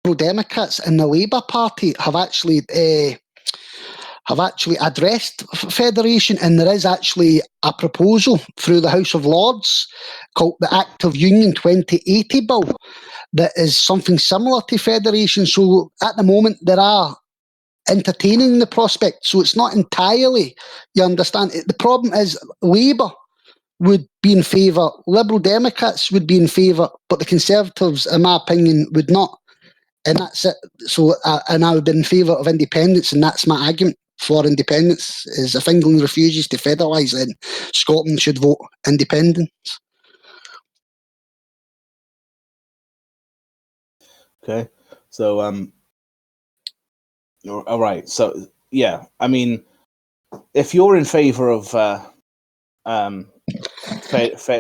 Liberal Democrats, and the Labour Party have actually addressed federation, and there is actually a proposal through the House of Lords called the Act of Union 2080 Bill that is something similar to federation. So at the moment there are entertaining the prospect. So it's not entirely, you understand. The problem is Labour would be in favour, Liberal Democrats would be in favour, but the Conservatives, in my opinion, would not. And that's it. So, and I would be in favour of independence, and that's my argument for independence, is if England refuses to federalise, then Scotland should vote independence. Okay, so all right. So yeah, I mean, if you're in favour of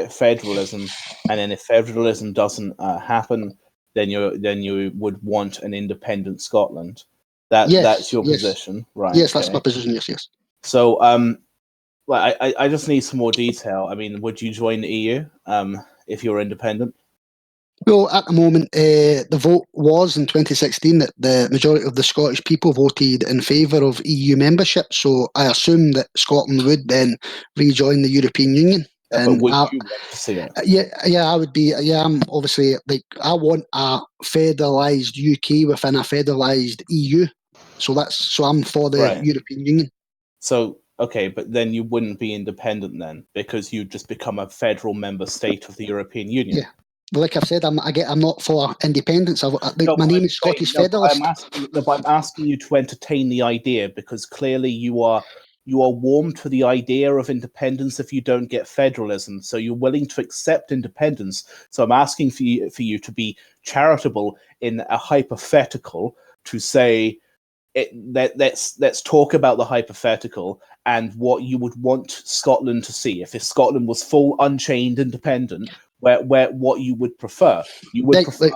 federalism, and then if federalism doesn't happen, then you would want an independent Scotland. That's your position, right? Yes, that's my position. Yes. So well, I just need some more detail. I mean, would you join the EU if you're independent? Well, at the moment, the vote was in 2016 that the majority of the Scottish people voted in favour of EU membership. So I assume that Scotland would then rejoin the European Union. And would you want to see it? Yeah, I would be. Yeah, I'm obviously, like, I want a federalised UK within a federalised EU. So I'm for the European Union. So okay, but then you wouldn't be independent then, because you'd just become a federal member state of the European Union. Yeah. Like I've said, I'm not for independence. My name is Scottish Federalist. I'm asking you to entertain the idea, because clearly you are warm to the idea of independence if you don't get federalism. So you're willing to accept independence. So I'm asking for you to be charitable in a hypothetical to say, let's talk about the hypothetical and what you would want Scotland to see if Scotland was full, unchained, independent. Where what you would prefer? You would prefer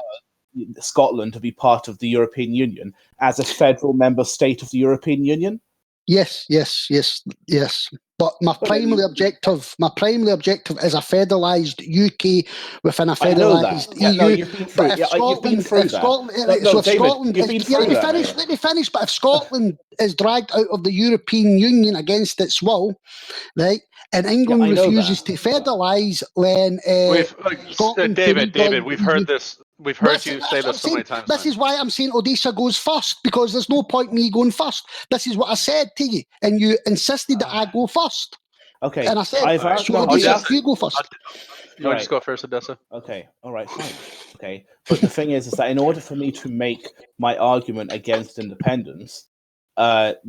Scotland to be part of the European Union as a federal member state of the European Union? Yes. But my primary objective is a federalised UK within a federalised EU. No, you've been through, you've been through that. Let me finish. But if Scotland is dragged out of the European Union against its will, right, and England refuses to federalise, then Scotland. David, we've heard this. We've heard you say this so many times. This is why I'm saying Odessa goes first, because there's no point me going first. This is what I said to you, and you insisted that I go first. Okay. And I said, Odessa, you go first. You want to just go first, Odessa? Okay. All right. Fine. Okay. But the thing is that in order for me to make my argument against independence, I'm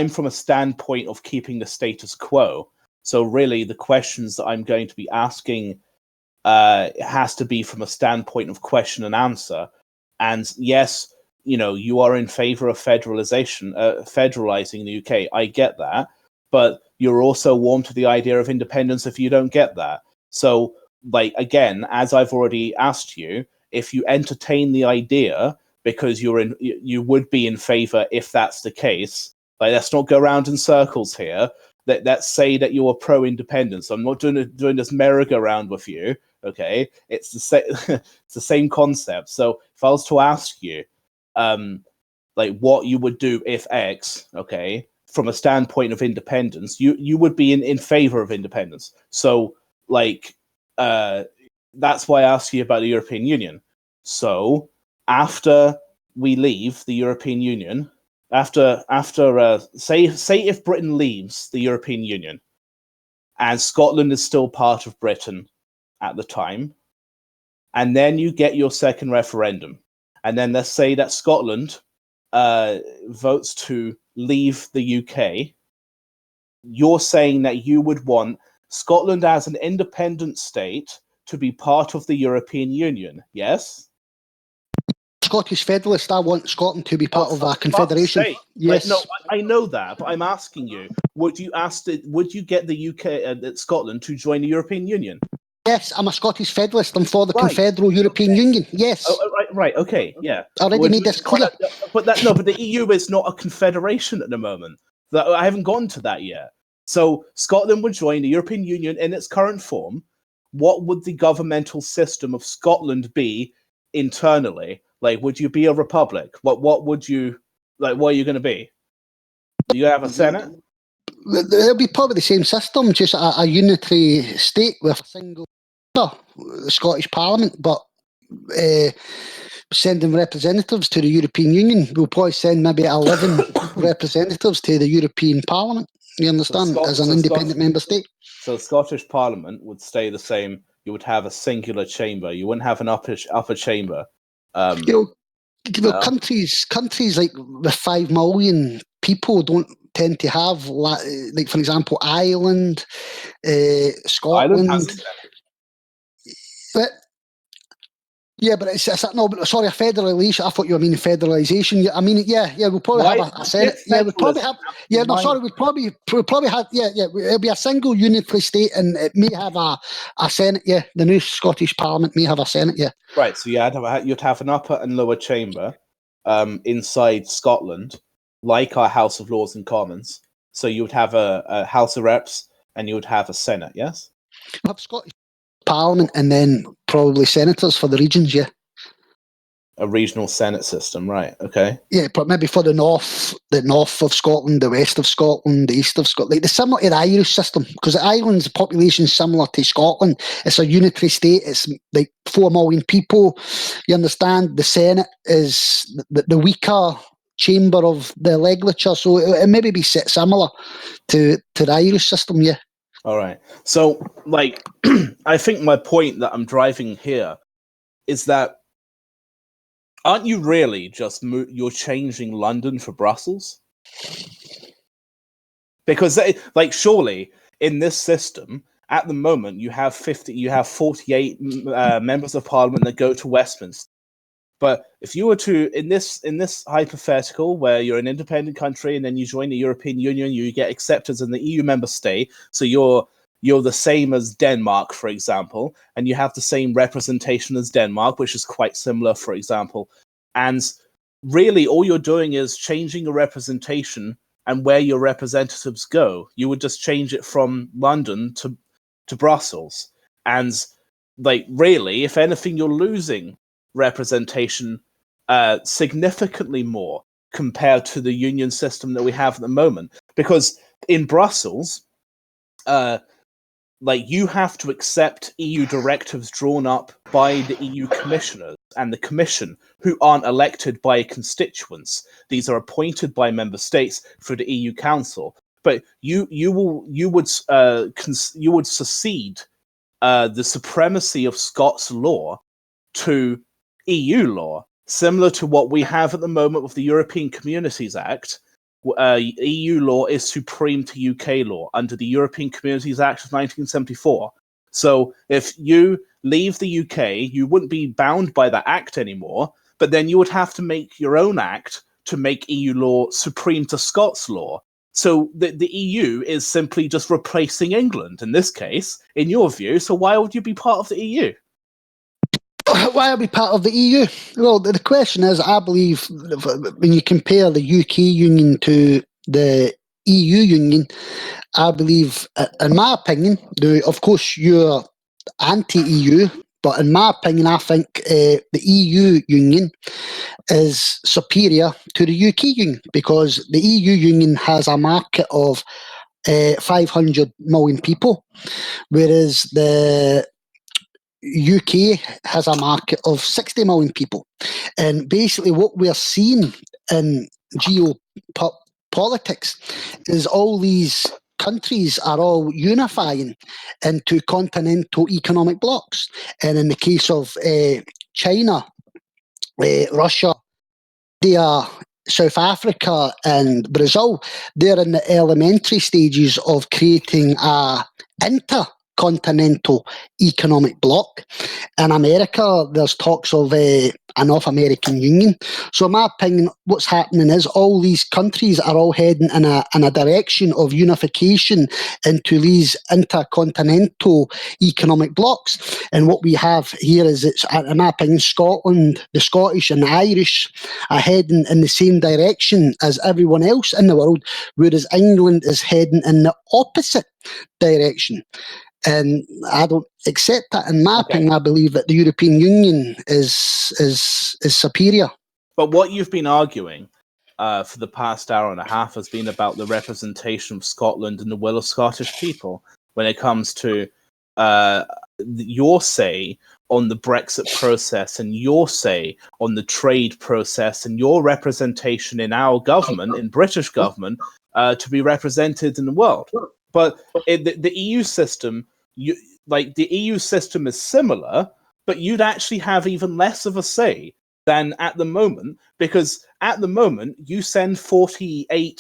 from a standpoint of keeping the status quo. So really, the questions that I'm going to be asking has to be from a standpoint of question and answer. And yes, you are in favor of federalizing the UK. I get that, but you're also warm to the idea of independence if you don't get that. So, again, as I've already asked you, if you entertain the idea because you would be in favor if that's the case. Let's not go around in circles here. Let's say that you're pro-independence. I'm not doing this merry-go-round with you. Okay, it's the same concept. So if I was to ask you, what you would do if X, okay, from a standpoint of independence, you would be in favor of independence. So that's why I asked you about the European Union. So after we leave the European Union, after say if Britain leaves the European Union, and Scotland is still part of Britain at the time, and then you get your second referendum, and then let's say that Scotland votes to leave the UK, you're saying that you would want Scotland as an independent state to be part of the European Union, yes? Scottish Federalist, I want Scotland to be part of a confederation. Yes. No, I know that, but I'm asking you, would you get the UK, Scotland, to join the European Union? Yes, I'm a Scottish Federalist. I'm for the Confederal European Union. Yes. Right. Okay. Yeah. Already made this clear. But the EU is not a confederation at the moment. I haven't gotten to that yet. So Scotland would join the European Union in its current form. What would the governmental system of Scotland be internally? Like, would you be a republic? What would you like? What are you going to be? Do you have a senate? It'll be probably the same system, just a unitary state with a single Scottish Parliament, but sending representatives to the European Union. We'll probably send maybe 11 representatives to the European Parliament. You understand? As an independent member state. So Scottish Parliament would stay the same. You would have a singular chamber. You wouldn't have an upper chamber. Countries like with 5 million people don't tend to have, like, for example, Ireland, Scotland. Ireland has yeah, but it's no. But sorry, a federalisation. I thought you were meaning federalisation. I mean, yeah. We'll probably have a senate. Yeah, we'll probably have. Yeah, no, sorry. We'll probably have. Yeah. It'll be a single unitary state, and it may have a senate. Yeah, the new Scottish Parliament may have a senate. Yeah. Right. So you'd have an upper and lower chamber, inside Scotland, like our House of Lords and Commons. So you would have a House of Reps, and you would have a Senate. Yes. We'll have Scottish Parliament, and then probably senators for the regions. Yeah. A regional senate system, right? Okay. Yeah, but maybe for the north of Scotland, the west of Scotland, the east of Scotland, like similar to the Irish system, because Ireland's population is similar to Scotland. It's a unitary state. It's like 4 million people. You understand? The Senate is the weaker chamber of the legislature, so it maybe be similar to the Irish system. Yeah. All right. So, like, I think my point that I'm driving here is that aren't you really just you're changing London for Brussels? Because, like, surely in this system at the moment you have 48 members of Parliament that go to Westminster. But if you were to, in this hypothetical where you're an independent country and then you join the European Union, you get accepted as an EU member state, so you're the same as Denmark, for example, and you have the same representation as Denmark, which is quite similar, for example. And really all you're doing is changing your representation and where your representatives go. You would just change it from London to Brussels. And, like, really, if anything, you're losing representation significantly more compared to the union system that we have at the moment, because in Brussels you have to accept EU directives drawn up by the EU commissioners and the Commission, who aren't elected by constituents. These are appointed by member states through the EU Council. But you would secede the supremacy of Scots law to EU law, similar to what we have at the moment with the European Communities Act. EU law is supreme to UK law under the European Communities Act of 1974. So if you leave the UK, you wouldn't be bound by that act anymore, but then you would have to make your own act to make EU law supreme to Scots law. So the EU is simply just replacing England in this case, in your view. So why would you be part of the EU? Why are we part of the EU? Well, the question is, I believe when you compare the UK Union to the EU Union, I believe, in my opinion, of course you're anti-EU, but in my opinion, I think the EU Union is superior to the UK Union, because the EU Union has a market of 500 million people, whereas the UK has a market of 60 million people. And basically what we're seeing in geopolitics is all these countries are all unifying into continental economic blocks. And in the case of China, Russia, India, South Africa and Brazil, they're in the elementary stages of creating a intercontinental economic bloc. In America, there's talks of a North American Union. So in my opinion, what's happening is all these countries are all heading in a direction of unification into these intercontinental economic blocs. And what we have here is, it's, in my opinion, Scotland, the Scottish and the Irish are heading in the same direction as everyone else in the world, whereas England is heading in the opposite direction. And I don't accept that. In my opinion, I believe that the European Union is superior. But what you've been arguing for the past hour and a half has been about the representation of Scotland and the will of Scottish people when it comes to your say on the Brexit process and your say on the trade process and your representation in our government, in British government, to be represented in the world. But the EU system, the EU system is similar, but you'd actually have even less of a say than at the moment, because at the moment you send 49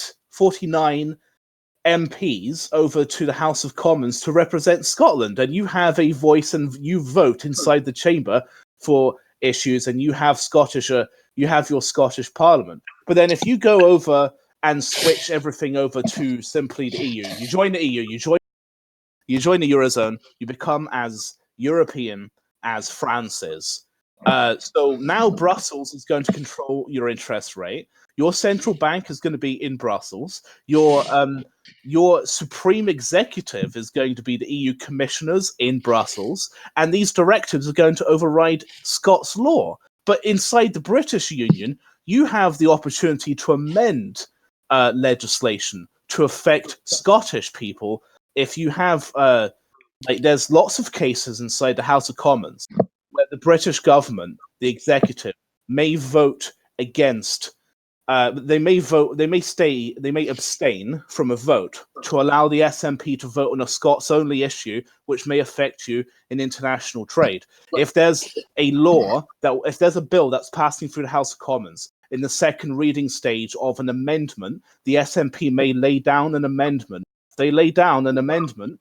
MPs over to the House of Commons to represent Scotland, and you have a voice and you vote inside the chamber for issues, and you have your Scottish Parliament. But then if you go over and switch everything over to simply the EU, you join the EU, you join the Eurozone, you become as European as France is. So now Brussels is going to control your interest rate. Your central bank is going to be in Brussels. Your supreme executive is going to be the EU commissioners in Brussels, and these directives are going to override Scots law. But inside the British Union, you have the opportunity to amend legislation to affect Scottish people. If you have, there's lots of cases inside the House of Commons where the British government, the executive, may vote against. They may abstain from a vote to allow the SNP to vote on a Scots-only issue, which may affect you in international trade. If there's a bill that's passing through the House of Commons in the second reading stage of an amendment, the SNP may lay down an amendment. If they lay down an amendment,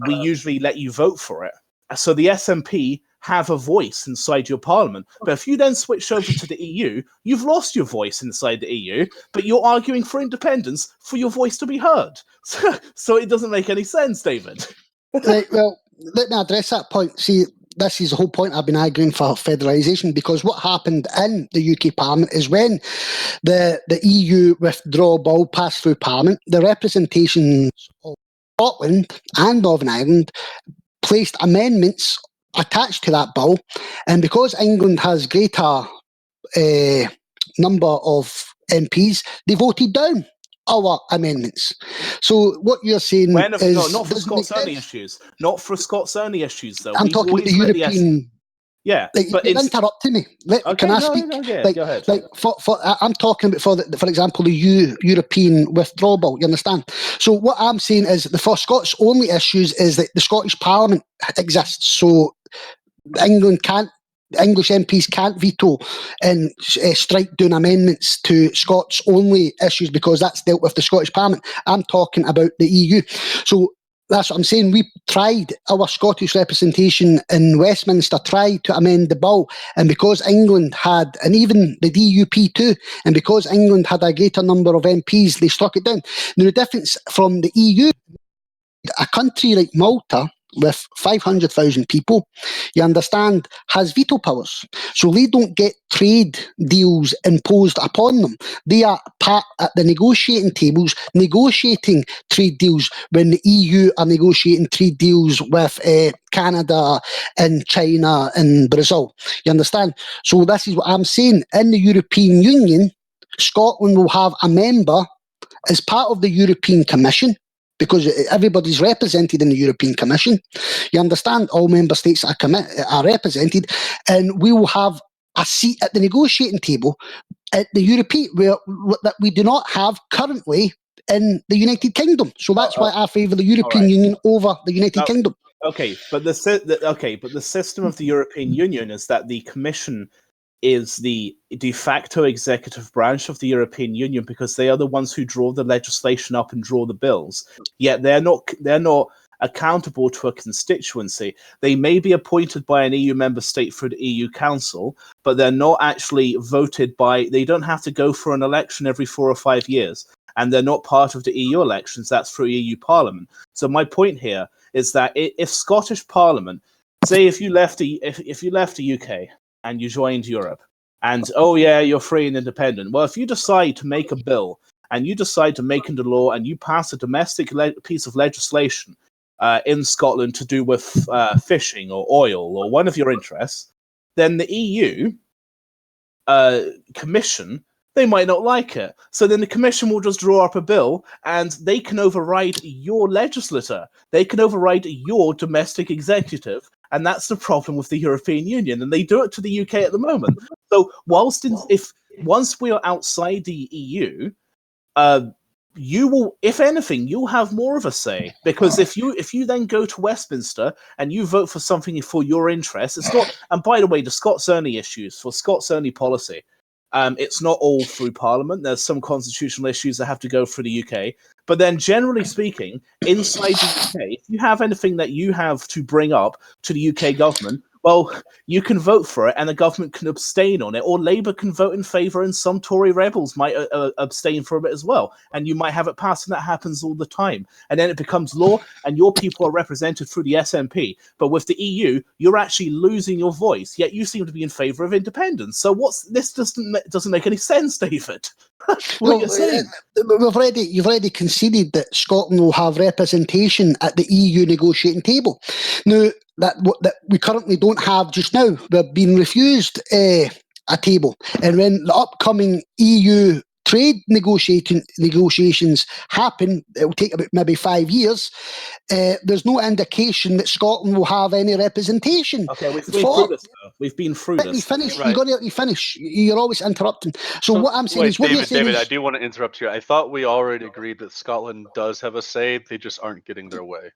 we usually let you vote for it. So the SNP have a voice inside your parliament. But if you then switch over to the EU, you've lost your voice inside the EU, but you're arguing for independence for your voice to be heard. So it doesn't make any sense, David. Right, well, let me address that point. See, this is the whole point I've been arguing for federalisation, because what happened in the UK Parliament is when the EU withdrawal bill passed through Parliament, the representations of Scotland and Northern Ireland placed amendments attached to that bill, and because England has greater number of MPs, they voted down our amendments. So what you're saying is not for Scots-only issues. Not for Scots-only issues, though. I'm talking about the European. Yeah, but you're interrupting me. Can I speak? Go ahead. I'm talking about, for example, the European withdrawal bill. You understand? So what I'm saying is, for Scots only issues is that the Scottish Parliament exists. So English MPs can't veto and strike down amendments to Scots only issues, because that's dealt with the Scottish Parliament. I'm talking about the EU. So that's what I'm saying. We tried, our Scottish representation in Westminster tried to amend the bill, and because England had, and even the DUP too, and because England had a greater number of MPs, they struck it down. Now, the difference from the EU, a country like Malta, with 500,000 people, you understand, has veto powers. So they don't get trade deals imposed upon them. They are part at the negotiating tables, negotiating trade deals when the EU are negotiating trade deals with Canada and China and Brazil. You understand? So this is what I'm saying. In the European Union, Scotland will have a member as part of the European Commission, because everybody's represented in the European Commission. You understand? All member states are represented, and we will have a seat at the negotiating table at the European, that we do not have currently in the United Kingdom. So that's why I favour the European Union over the United Kingdom. Okay, but the system of the European Union is that the Commission is the de facto executive branch of the European Union, because they are the ones who draw the legislation up and draw the bills. Yet they're not accountable to a constituency. They may be appointed by an EU member state through the EU Council, but they're not actually voted by, they don't have to go for an election every 4 or 5 years. And they're not part of the EU elections, that's through EU Parliament. So my point here is that if Scottish Parliament, say if you left the UK and you joined Europe, and oh yeah, you're free and independent. Well, if you decide to make a bill and you decide to make into law and you pass a domestic piece of legislation in Scotland to do with fishing or oil or one of your interests, then the EU Commission, they might not like it. So then the Commission will just draw up a bill and they can override your legislator. They can override your domestic executive. And that's the problem with the European Union. And they do it to the UK at the moment. So once we are outside the EU, you will, if anything, you'll have more of a say, because if you then go to Westminster and you vote for something for your interests, it's not. And by the way, the Scots only issues for Scots only policy, it's not all through Parliament. There's some constitutional issues that have to go through the UK. But then, generally speaking, inside the UK, if you have anything that you have to bring up to the UK government, well, you can vote for it and the government can abstain on it, or Labour can vote in favour and some Tory rebels might abstain from it as well. And you might have it passed, and that happens all the time. And then it becomes law and your people are represented through the SNP. But with the EU, you're actually losing your voice, yet you seem to be in favour of independence. So this doesn't make any sense, David. What are you saying? You've already conceded that Scotland will have representation at the EU negotiating table. Now, that we currently don't have just now. We're being refused a table. And when the upcoming EU trade negotiations happen, it will take about maybe 5 years, there's no indication that Scotland will have any representation. Okay, we've been through this, though. We've been through this. Let me finish. Right. You've got to let me finish. You're always interrupting. So what I'm saying is... David, I do want to interrupt you. I thought we already agreed that Scotland does have a say. They just aren't getting their way.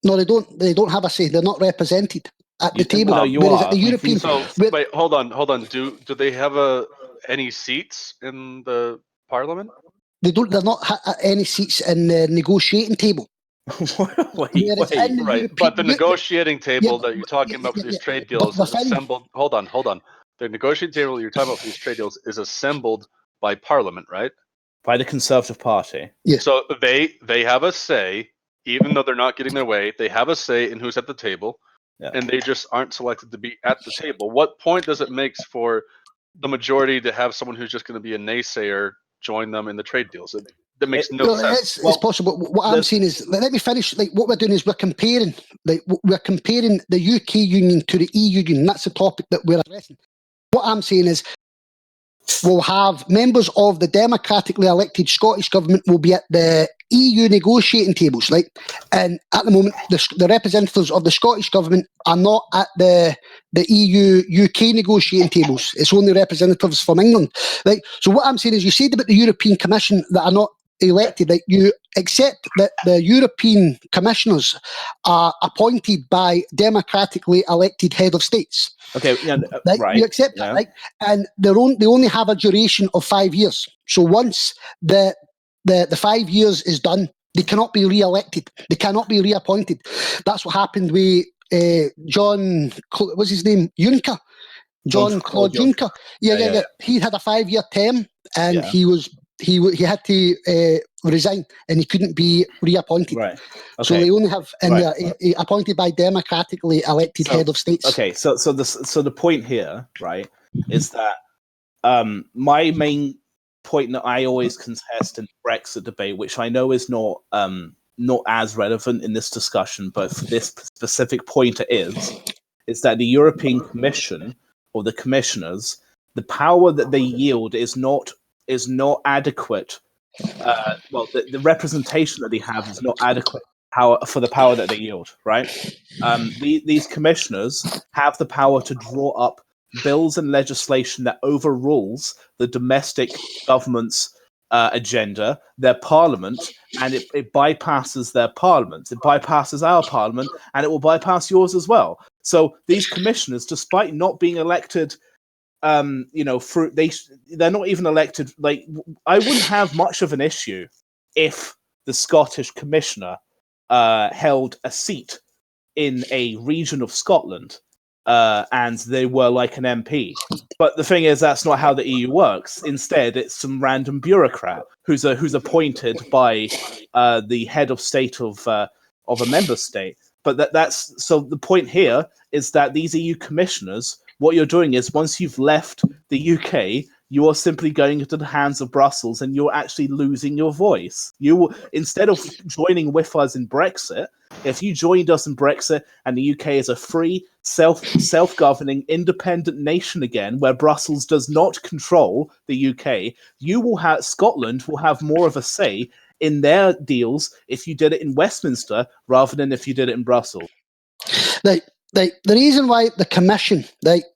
No, they don't. They don't have a say. They're not represented at the table. No, you Whereas are. at the European... So, wait, hold on. Do they have any seats in the Parliament? They don't. They're not any seats in the negotiating table. Right, but the negotiating table that you're talking about for these trade deals is assembled. Hold on. The negotiating table you're talking about for these trade deals is assembled by Parliament, right? By the Conservative Party. Yes. So they have a say, even though they're not getting their way. They have a say in who's at the table, and they just aren't selected to be at the table. What point does it make for the majority to have someone who's just going to be a naysayer join them in the trade deals? That makes no sense. It's possible. What I'm saying is, let me finish. Like, what we're doing is we're comparing the UK Union to the EU Union. That's the topic that we're addressing. What I'm saying is, we'll have members of the democratically elected Scottish Government will be at the EU negotiating tables, right? And at the moment, the representatives of the Scottish Government are not at the EU UK negotiating tables. It's only representatives from England, right? So what I'm saying is, you said about the European Commission that are not elected, like you accept that the European commissioners are appointed by democratically elected head of states. Okay, yeah, right. You accept that, right? And they only have a duration of 5 years. So once the 5 years is done, they cannot be re-elected. They cannot be reappointed. That's what happened with John. What's his name? Juncker. Jean-Claude Juncker. Yeah. He had a 5-year term, and he had to resign, and he couldn't be reappointed. Right. Okay. So they only have, and they're appointed by democratically elected head of states. Okay. So the point here, right, is that my main point that I always contest in the Brexit debate, which I know is not as relevant in this discussion, but for this specific point it is that the European Commission or the commissioners, the power that they yield is not adequate. The representation that they have is not adequate for the power that they yield, right? These commissioners have the power to draw up bills and legislation that overrules the domestic government's agenda, their parliament, and it bypasses their parliament. It bypasses our parliament, and it will bypass yours as well. So these commissioners, despite not being elected, they're not even elected. Like, I wouldn't have much of an issue if the Scottish commissioner held a seat in a region of Scotland, and they were like an MP. But the thing is, that's not how the EU works. Instead, it's some random bureaucrat who's appointed by the head of state of a member state. But that's so. The point here is that these EU commissioners, what you're doing is once you've left the UK, you are simply going into the hands of Brussels, and you're actually losing your voice. You, instead of joining with us in Brexit, if you joined us in Brexit and the UK is a free, self-governing, independent nation again, where Brussels does not control the UK, Scotland will have more of a say in their deals if you did it in Westminster rather than if you did it in Brussels. The reason why the commission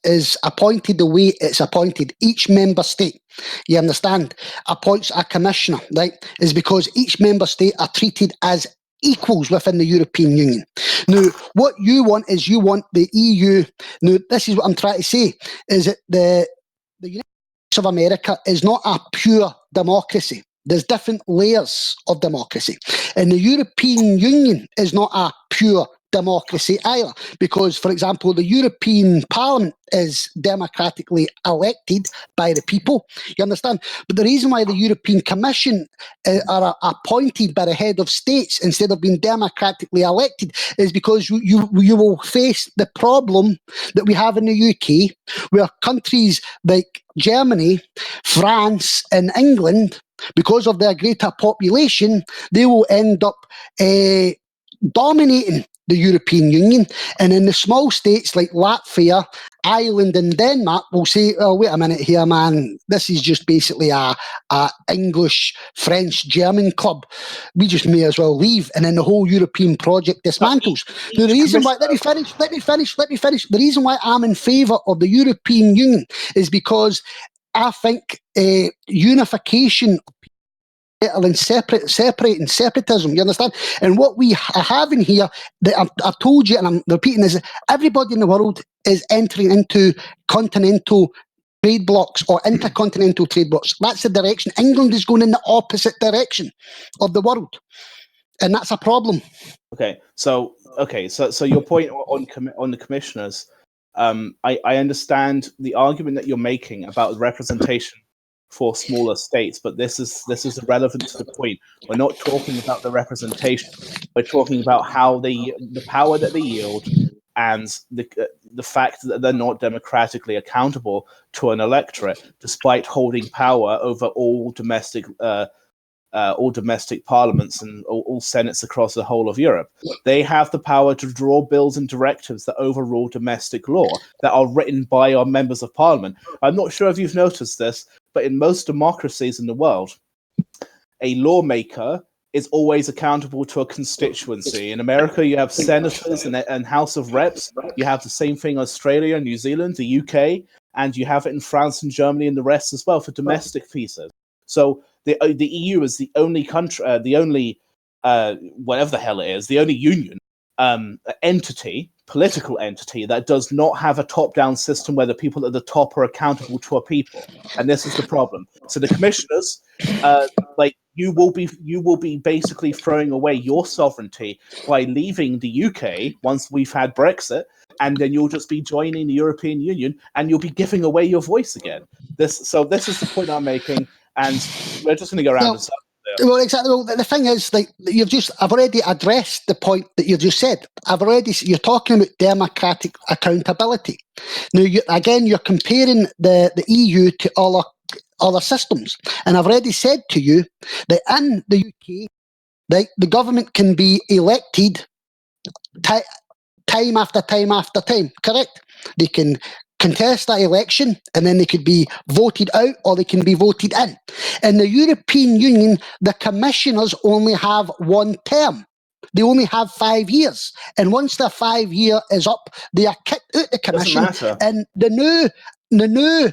is appointed the way it's appointed, each member state, you understand, appoints a commissioner, is because each member state are treated as equals within the European Union. Now, what you want is you want the EU. Now, this is what I'm trying to say, is that the United States of America is not a pure democracy. There's different layers of democracy. And the European Union is not a pure democracy either, because, for example, the European Parliament is democratically elected by the people, you understand? But the reason why the European Commission are appointed by the head of states instead of being democratically elected is because you will face the problem that we have in the UK, where countries like Germany, France and England, because of their greater population, they will end up dominating the European Union, and in the small states like Latvia, Ireland and Denmark will say, oh, wait a minute here, man, this is just basically a English, French, German club. We just may as well leave, and then the whole European project dismantles. The reason why, let me finish. The reason why I'm in favour of the European Union is because I think unification and separatism, you understand? And what we are having here, that I've told you and I'm repeating, is that everybody in the world is entering into continental trade blocks or intercontinental trade blocks. That's the direction. England is going in the opposite direction of the world, and that's a problem. So your point on the commissioners, I understand the argument that you're making about representation for smaller states, but this is irrelevant to the point. We're not talking about the representation. We're talking about how the power that they yield and the fact that they're not democratically accountable to an electorate, despite holding power over all domestic parliaments and all senates across the whole of Europe. They have the power to draw bills and directives that overrule domestic law that are written by our members of parliament. I'm not sure if you've noticed this, but in most democracies in the world, a lawmaker is always accountable to a constituency. In America, you have senators and House of Reps. You have the same thing in Australia, New Zealand, the UK, and you have it in France and Germany and the rest as well for domestic pieces. So the EU is the only country, the only whatever the hell it is, the only union political entity that does not have a top-down system where the people at the top are accountable to a people, and this is the problem. So the commissioners, you will be basically throwing away your sovereignty by leaving the UK once we've had Brexit, and then you'll just be joining the European Union, and you'll be giving away your voice again. This is the point I'm making, and we're just going to go around in circles. Well, exactly. Well, the thing is, I've already addressed the point that you've just said. You're talking about democratic accountability. Now, you're comparing the EU to other systems, and I've already said to you that in the UK, the government can be elected time after time after time. Correct? They can contest that election, and then they could be voted out or they can be voted in. In the European Union, the commissioners only have one term. They only have 5 years. And once their 5 year is up, they are kicked out the commission. And the new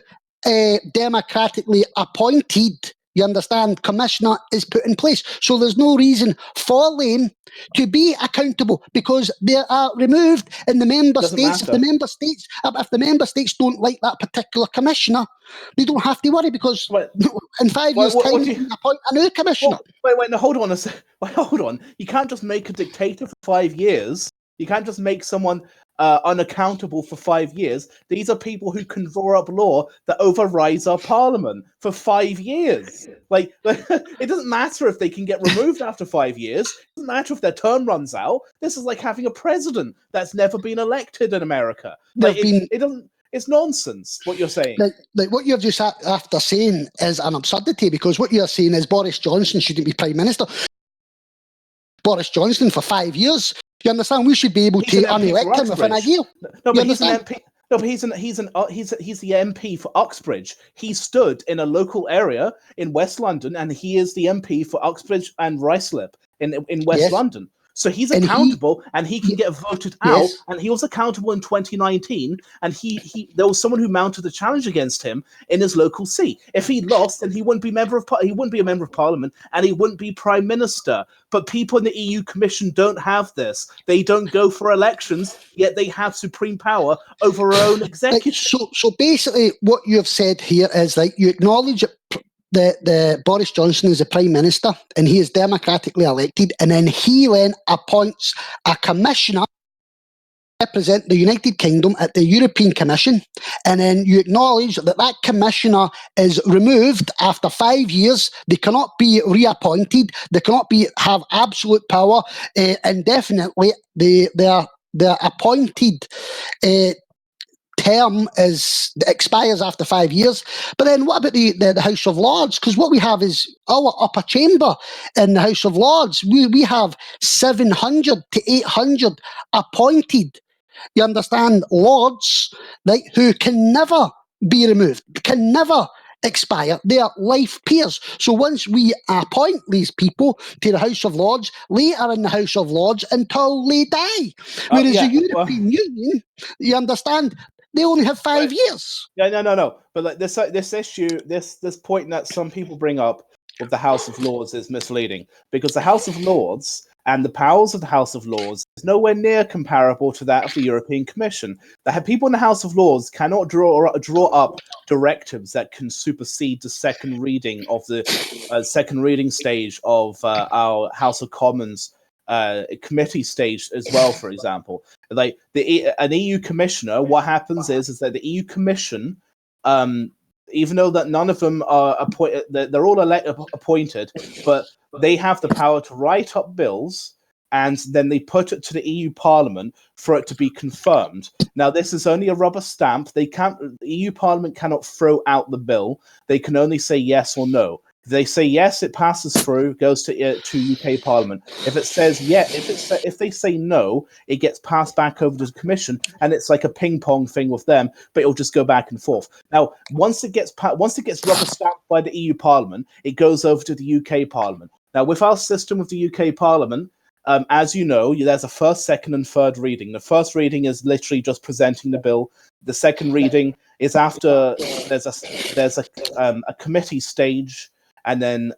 democratically appointed you understand, commissioner is put in place. So there's no reason for Lane to be accountable because they are removed in the member Doesn't states. matter. If the member states don't like that particular commissioner, they don't have to worry because Wait, in 5 years' what time, do they you- can appoint a new commissioner. wait, no, hold on a sec. Wait, hold on. You can't just make a dictator for 5 years. You can't just make someone unaccountable for 5 years. These are people who can draw up law that overrides our parliament for 5 years. Like, it doesn't matter if they can get removed after 5 years. It doesn't matter if their term runs out. This is like having a president that's never been elected in America. Like, it doesn't. It's nonsense what you're saying. Like what you're just after saying is an absurdity because what you're saying is Boris Johnson shouldn't be Prime Minister. Boris Johnson for 5 years. You understand? We should be able to unelect him within a year. No, but he's an MP. No, but he's the MP for Uxbridge. He stood in a local area in West London, and he is the MP for Uxbridge and Ruislip in West London. So he's accountable, and he can get voted out. And he was accountable in 2019, and there was someone who mounted a challenge against him in his local seat. If he lost, then he wouldn't be a member of parliament, and he wouldn't be prime minister. But people in the EU Commission don't have this. They don't go for elections, yet they have supreme power over our own executive. So basically, what you have said here is like you acknowledge the Boris Johnson is the Prime Minister and he is democratically elected, and then he then appoints a commissioner to represent the United Kingdom at the European Commission, and then you acknowledge that commissioner is removed after 5 years. They cannot be reappointed. They cannot have absolute power indefinitely. Their appointed term expires after 5 years. But then what about the House of Lords? Because what we have is our upper chamber in the House of Lords. We have 700 to 800 appointed, you understand, lords, right, who can never be removed, can never expire. They are life peers. So once we appoint these people to the House of Lords, they are in the House of Lords until they die. Whereas the European Union, you understand, they only have 5 years. Yeah, no. But like this issue, this point that some people bring up with the House of Lords is misleading, because the House of Lords and the powers of the House of Lords is nowhere near comparable to that of the European Commission. The people in the House of Lords cannot draw up directives that can supersede the second reading of the second reading stage of our House of Commons committee stage as well. For example, like an EU commissioner, what happens is that the EU Commission, even though that none of them are appointed, they're all appointed, but they have the power to write up bills, and then they put it to the EU Parliament for it to be confirmed. Now, this is only a rubber stamp. The EU Parliament cannot throw out the bill. They can only say yes or no. If they say yes, it passes through, goes to UK Parliament. If it says if they say no, it gets passed back over to the Commission, and it's like a ping pong thing with them. But it'll just go back and forth. Now, once it gets rubber stamped by the EU Parliament, it goes over to the UK Parliament. Now, with our system with the UK Parliament, as you know, there's a first, second, and third reading. The first reading is literally just presenting the bill. The second reading is after there's a committee stage. And then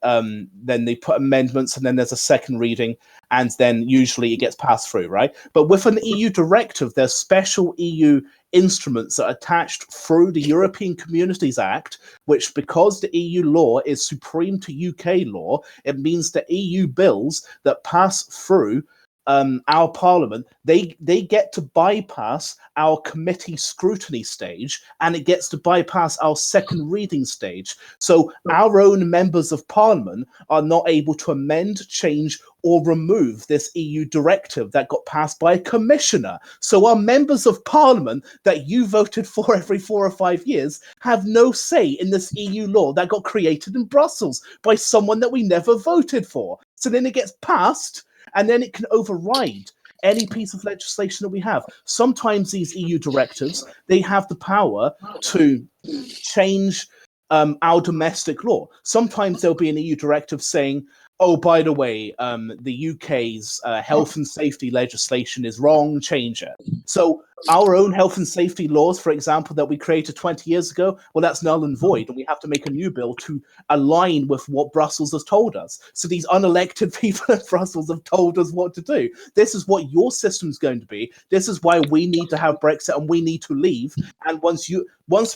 they put amendments, and then there's a second reading, and then usually it gets passed through, right? But with an EU directive, there's special EU instruments that are attached through the European Communities Act, which, because the EU law is supreme to UK law, it means the EU bills that pass through our Parliament, they get to bypass our committee scrutiny stage, and it gets to bypass our second reading stage. So our own members of Parliament are not able to amend, change, or remove this EU directive that got passed by a commissioner. So our members of Parliament that you voted for every 4 or 5 years have no say in this EU law that got created in Brussels by someone that we never voted for. So then it gets passed, and then it can override any piece of legislation that we have. Sometimes these EU directives, they have the power to change our domestic law. Sometimes there'll be an EU directive saying, oh, by the way, the UK's health and safety legislation is wrong, change it. So our own health and safety laws, for example, that we created 20 years ago, well, that's null and void, and we have to make a new bill to align with what Brussels has told us. So these unelected people at Brussels have told us what to do. This is what your system's going to be. This is why we need to have Brexit and we need to leave. And once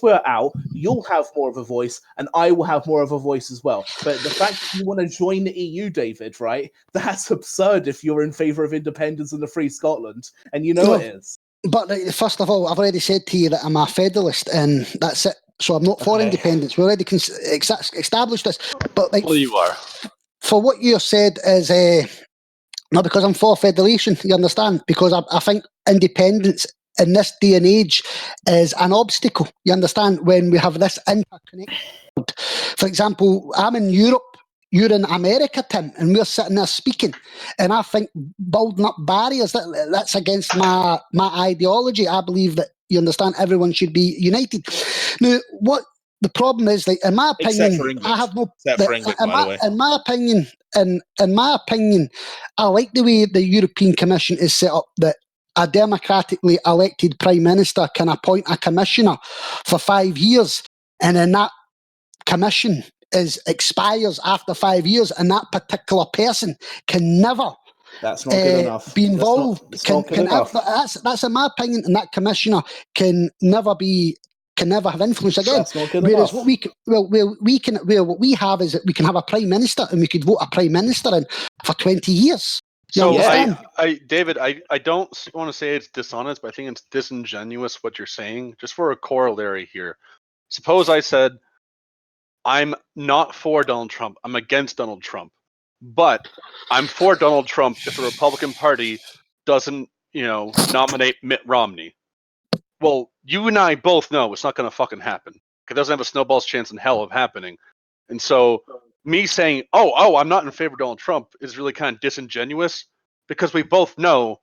we're out, you'll have more of a voice, and I will have more of a voice as well. But the fact that you want to join the EU, David, right? That's absurd if you're in favour of independence and a free Scotland, and you know it is. But first of all, I've already said to you that I'm a federalist, and that's it. So I'm not for independence. We already established this. But Well, you are. For what you said is not because I'm for federation. You understand? Because I think independence in this day and age is an obstacle. You understand? When we have this interconnected. For example, I'm in Europe. You're in America, Tim, and we're sitting there speaking. And I think building up barriers, that's against my ideology. I believe that, you understand, everyone should be united. Now, what the problem is, like, in my opinion, I have no... In my opinion, I like the way the European Commission is set up, that a democratically elected Prime Minister can appoint a commissioner for 5 years, and then that commission expires after 5 years, and that particular person can never that's not good enough. Be involved. That's in my opinion, and that commissioner can never have influence again. That's not good Whereas enough. what we have is that we can have a prime minister, and we could vote a prime minister in for 20 years. So David, I don't want to say it's dishonest, but I think it's disingenuous what you're saying. Just for a corollary here, suppose I said, I'm not for Donald Trump. I'm against Donald Trump. But I'm for Donald Trump if the Republican Party doesn't, nominate Mitt Romney. Well, you and I both know it's not going to fucking happen. It doesn't have a snowball's chance in hell of happening. And so me saying, I'm not in favor of Donald Trump is really kind of disingenuous, because we both know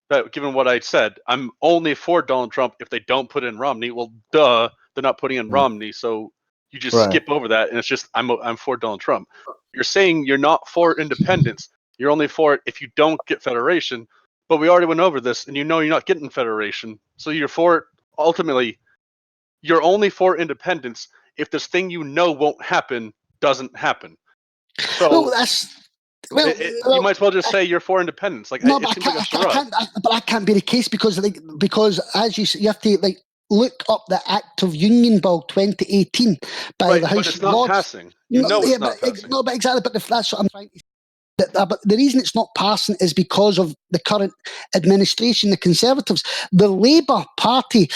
that, given what I said, I'm only for Donald Trump if they don't put in Romney. Well, duh, they're not putting in Romney, so you just skip over that, and it's just I'm for Donald Trump. You're saying you're not for independence. You're only for it if you don't get federation. But we already went over this, and you're not getting federation. So you're for it. Ultimately, you're only for independence if this thing won't happen doesn't happen. So you might as well just say you're for independence. Like, it seems like a shrug. But that can't be the case, because as you have to look up the Act of Union Bill 2018 by the House of Lords. But it's not passing. It's not passing. No, but exactly. But that's what I'm trying to say. But the reason it's not passing is because of the current administration, the Conservatives. The Labour Party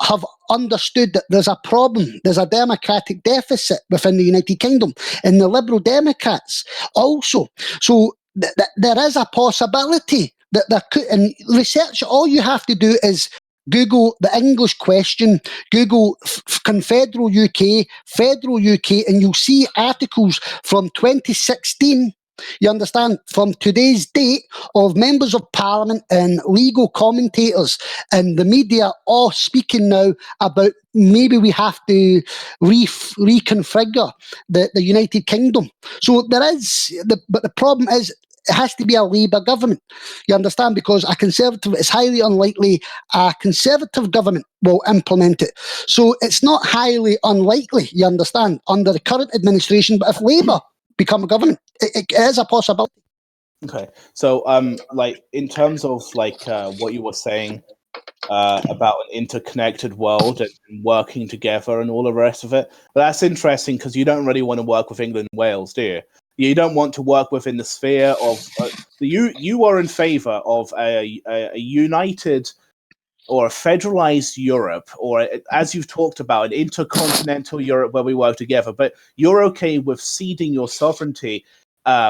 have understood that there's a problem, there's a democratic deficit within the United Kingdom, and the Liberal Democrats also. So there is a possibility that there could, and research, all you have to do is Google the English question, Google Confederal UK, Federal UK, and you'll see articles from 2016, you understand, from today's date, of members of parliament and legal commentators and the media all speaking now about maybe we have to reconfigure the United Kingdom. So there is, but the problem is, it has to be a Labour government, you understand, because it's highly unlikely a Conservative government will implement it. So it's not highly unlikely, you understand, under the current administration, but if Labour become a government, it is a possibility. Okay, so in terms of what you were saying about an interconnected world and working together and all the rest of it, but that's interesting, because you don't really want to work with England and Wales, do you? You don't want to work within the sphere of you are in favor of a united or a federalized Europe, or, as you've talked about, an intercontinental Europe where we work together. But you're okay with ceding your sovereignty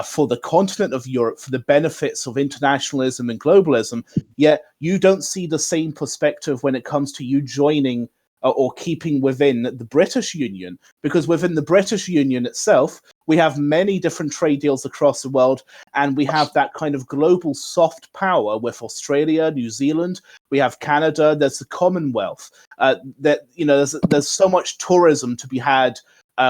for the continent of Europe for the benefits of internationalism and globalism, yet you don't see the same perspective when it comes to you joining or keeping within the British Union, because within the British Union itself, we have many different trade deals across the world, and we have that kind of global soft power with Australia, New Zealand, we have Canada, there's the Commonwealth. There's so much tourism to be had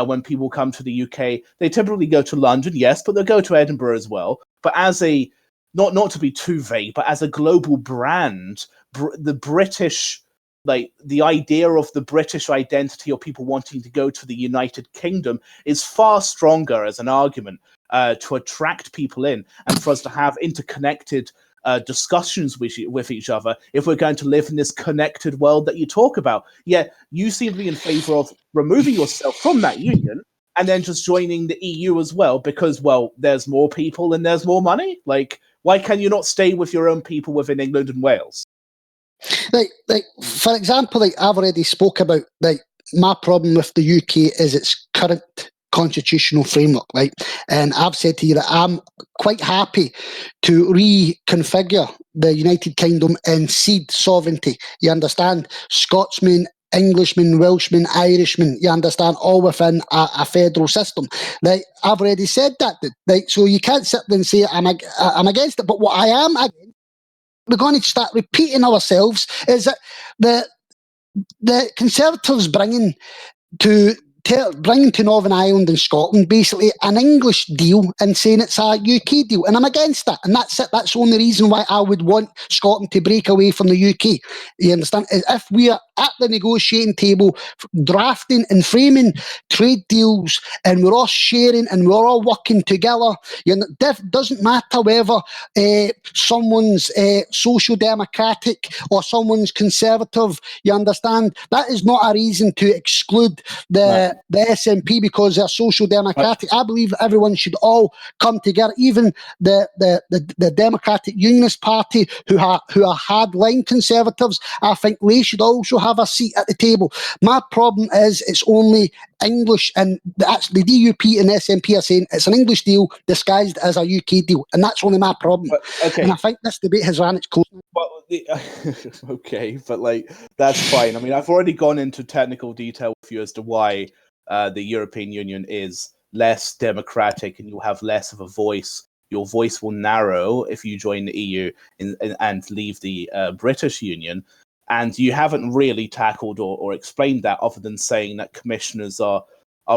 when people come to the UK. They typically go to London, yes, but they'll go to Edinburgh as well. But as a, not to be too vague, but as a global brand, the British, like the idea of the British identity or people wanting to go to the United Kingdom is far stronger as an argument to attract people in and for us to have interconnected discussions with each other if we're going to live in this connected world that you talk about. Yeah, you seem to be in favor of removing yourself from that union and then just joining the EU as well because, well, there's more people and there's more money. Like, why can you not stay with your own people within England and Wales? Like, for example, like I've already spoke about, like my problem with the UK is its current constitutional framework, right? And I've said to you that I'm quite happy to reconfigure the United Kingdom and cede sovereignty. You understand? Scotsmen, Englishmen, Welshmen, Irishmen, you understand, all within a federal system. Like, I've already said that. Like, so you can't sit there and say I'm against it. But what I am against, we're going to start repeating ourselves, is that the Conservatives bringing to Northern Ireland and Scotland basically an English deal and saying it's a UK deal, and I'm against that. And that's it. That's the only reason why I would want Scotland to break away from the UK. You understand? If we are at the negotiating table, drafting and framing trade deals, and we're all sharing and we're all working together, you know, doesn't matter whether someone's social democratic or someone's conservative. You understand? That is not a reason to exclude the SNP because they're social democratic. I believe everyone should all come together, even the Democratic Unionist Party, who are hardline conservatives. I think they should also have a seat at the table. My problem is it's only English, and that's the DUP and SNP are saying it's an English deal disguised as a UK deal, and that's only my problem. Okay. And I think this debate has ran its course. Well, okay, but like that's fine. I mean, I've already gone into technical detail with you as to why the European Union is less democratic and you'll have less of a voice. Your voice will narrow if you join the EU and leave the British Union. And you haven't really tackled or explained that other than saying that commissioners are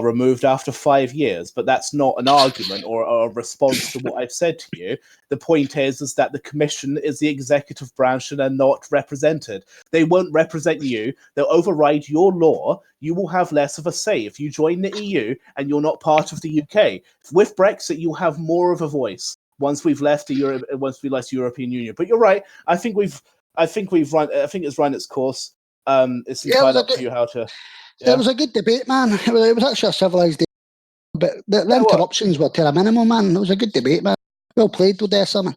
removed after 5 years. But that's not an argument or a response to what I've said to you. The point is that the commission is the executive branch and they're not represented. They won't represent you. They'll override your law. You will have less of a say if you join the EU and you're not part of the UK. With Brexit, you'll have more of a voice once we've left the European Union. But you're right. I think it's run its course. It's entirely up to you how to. Yeah. It was a good debate, man. It was actually a civilised debate. But the interruptions were to a minimum, man. It was a good debate, man. Well played, Odessa, man.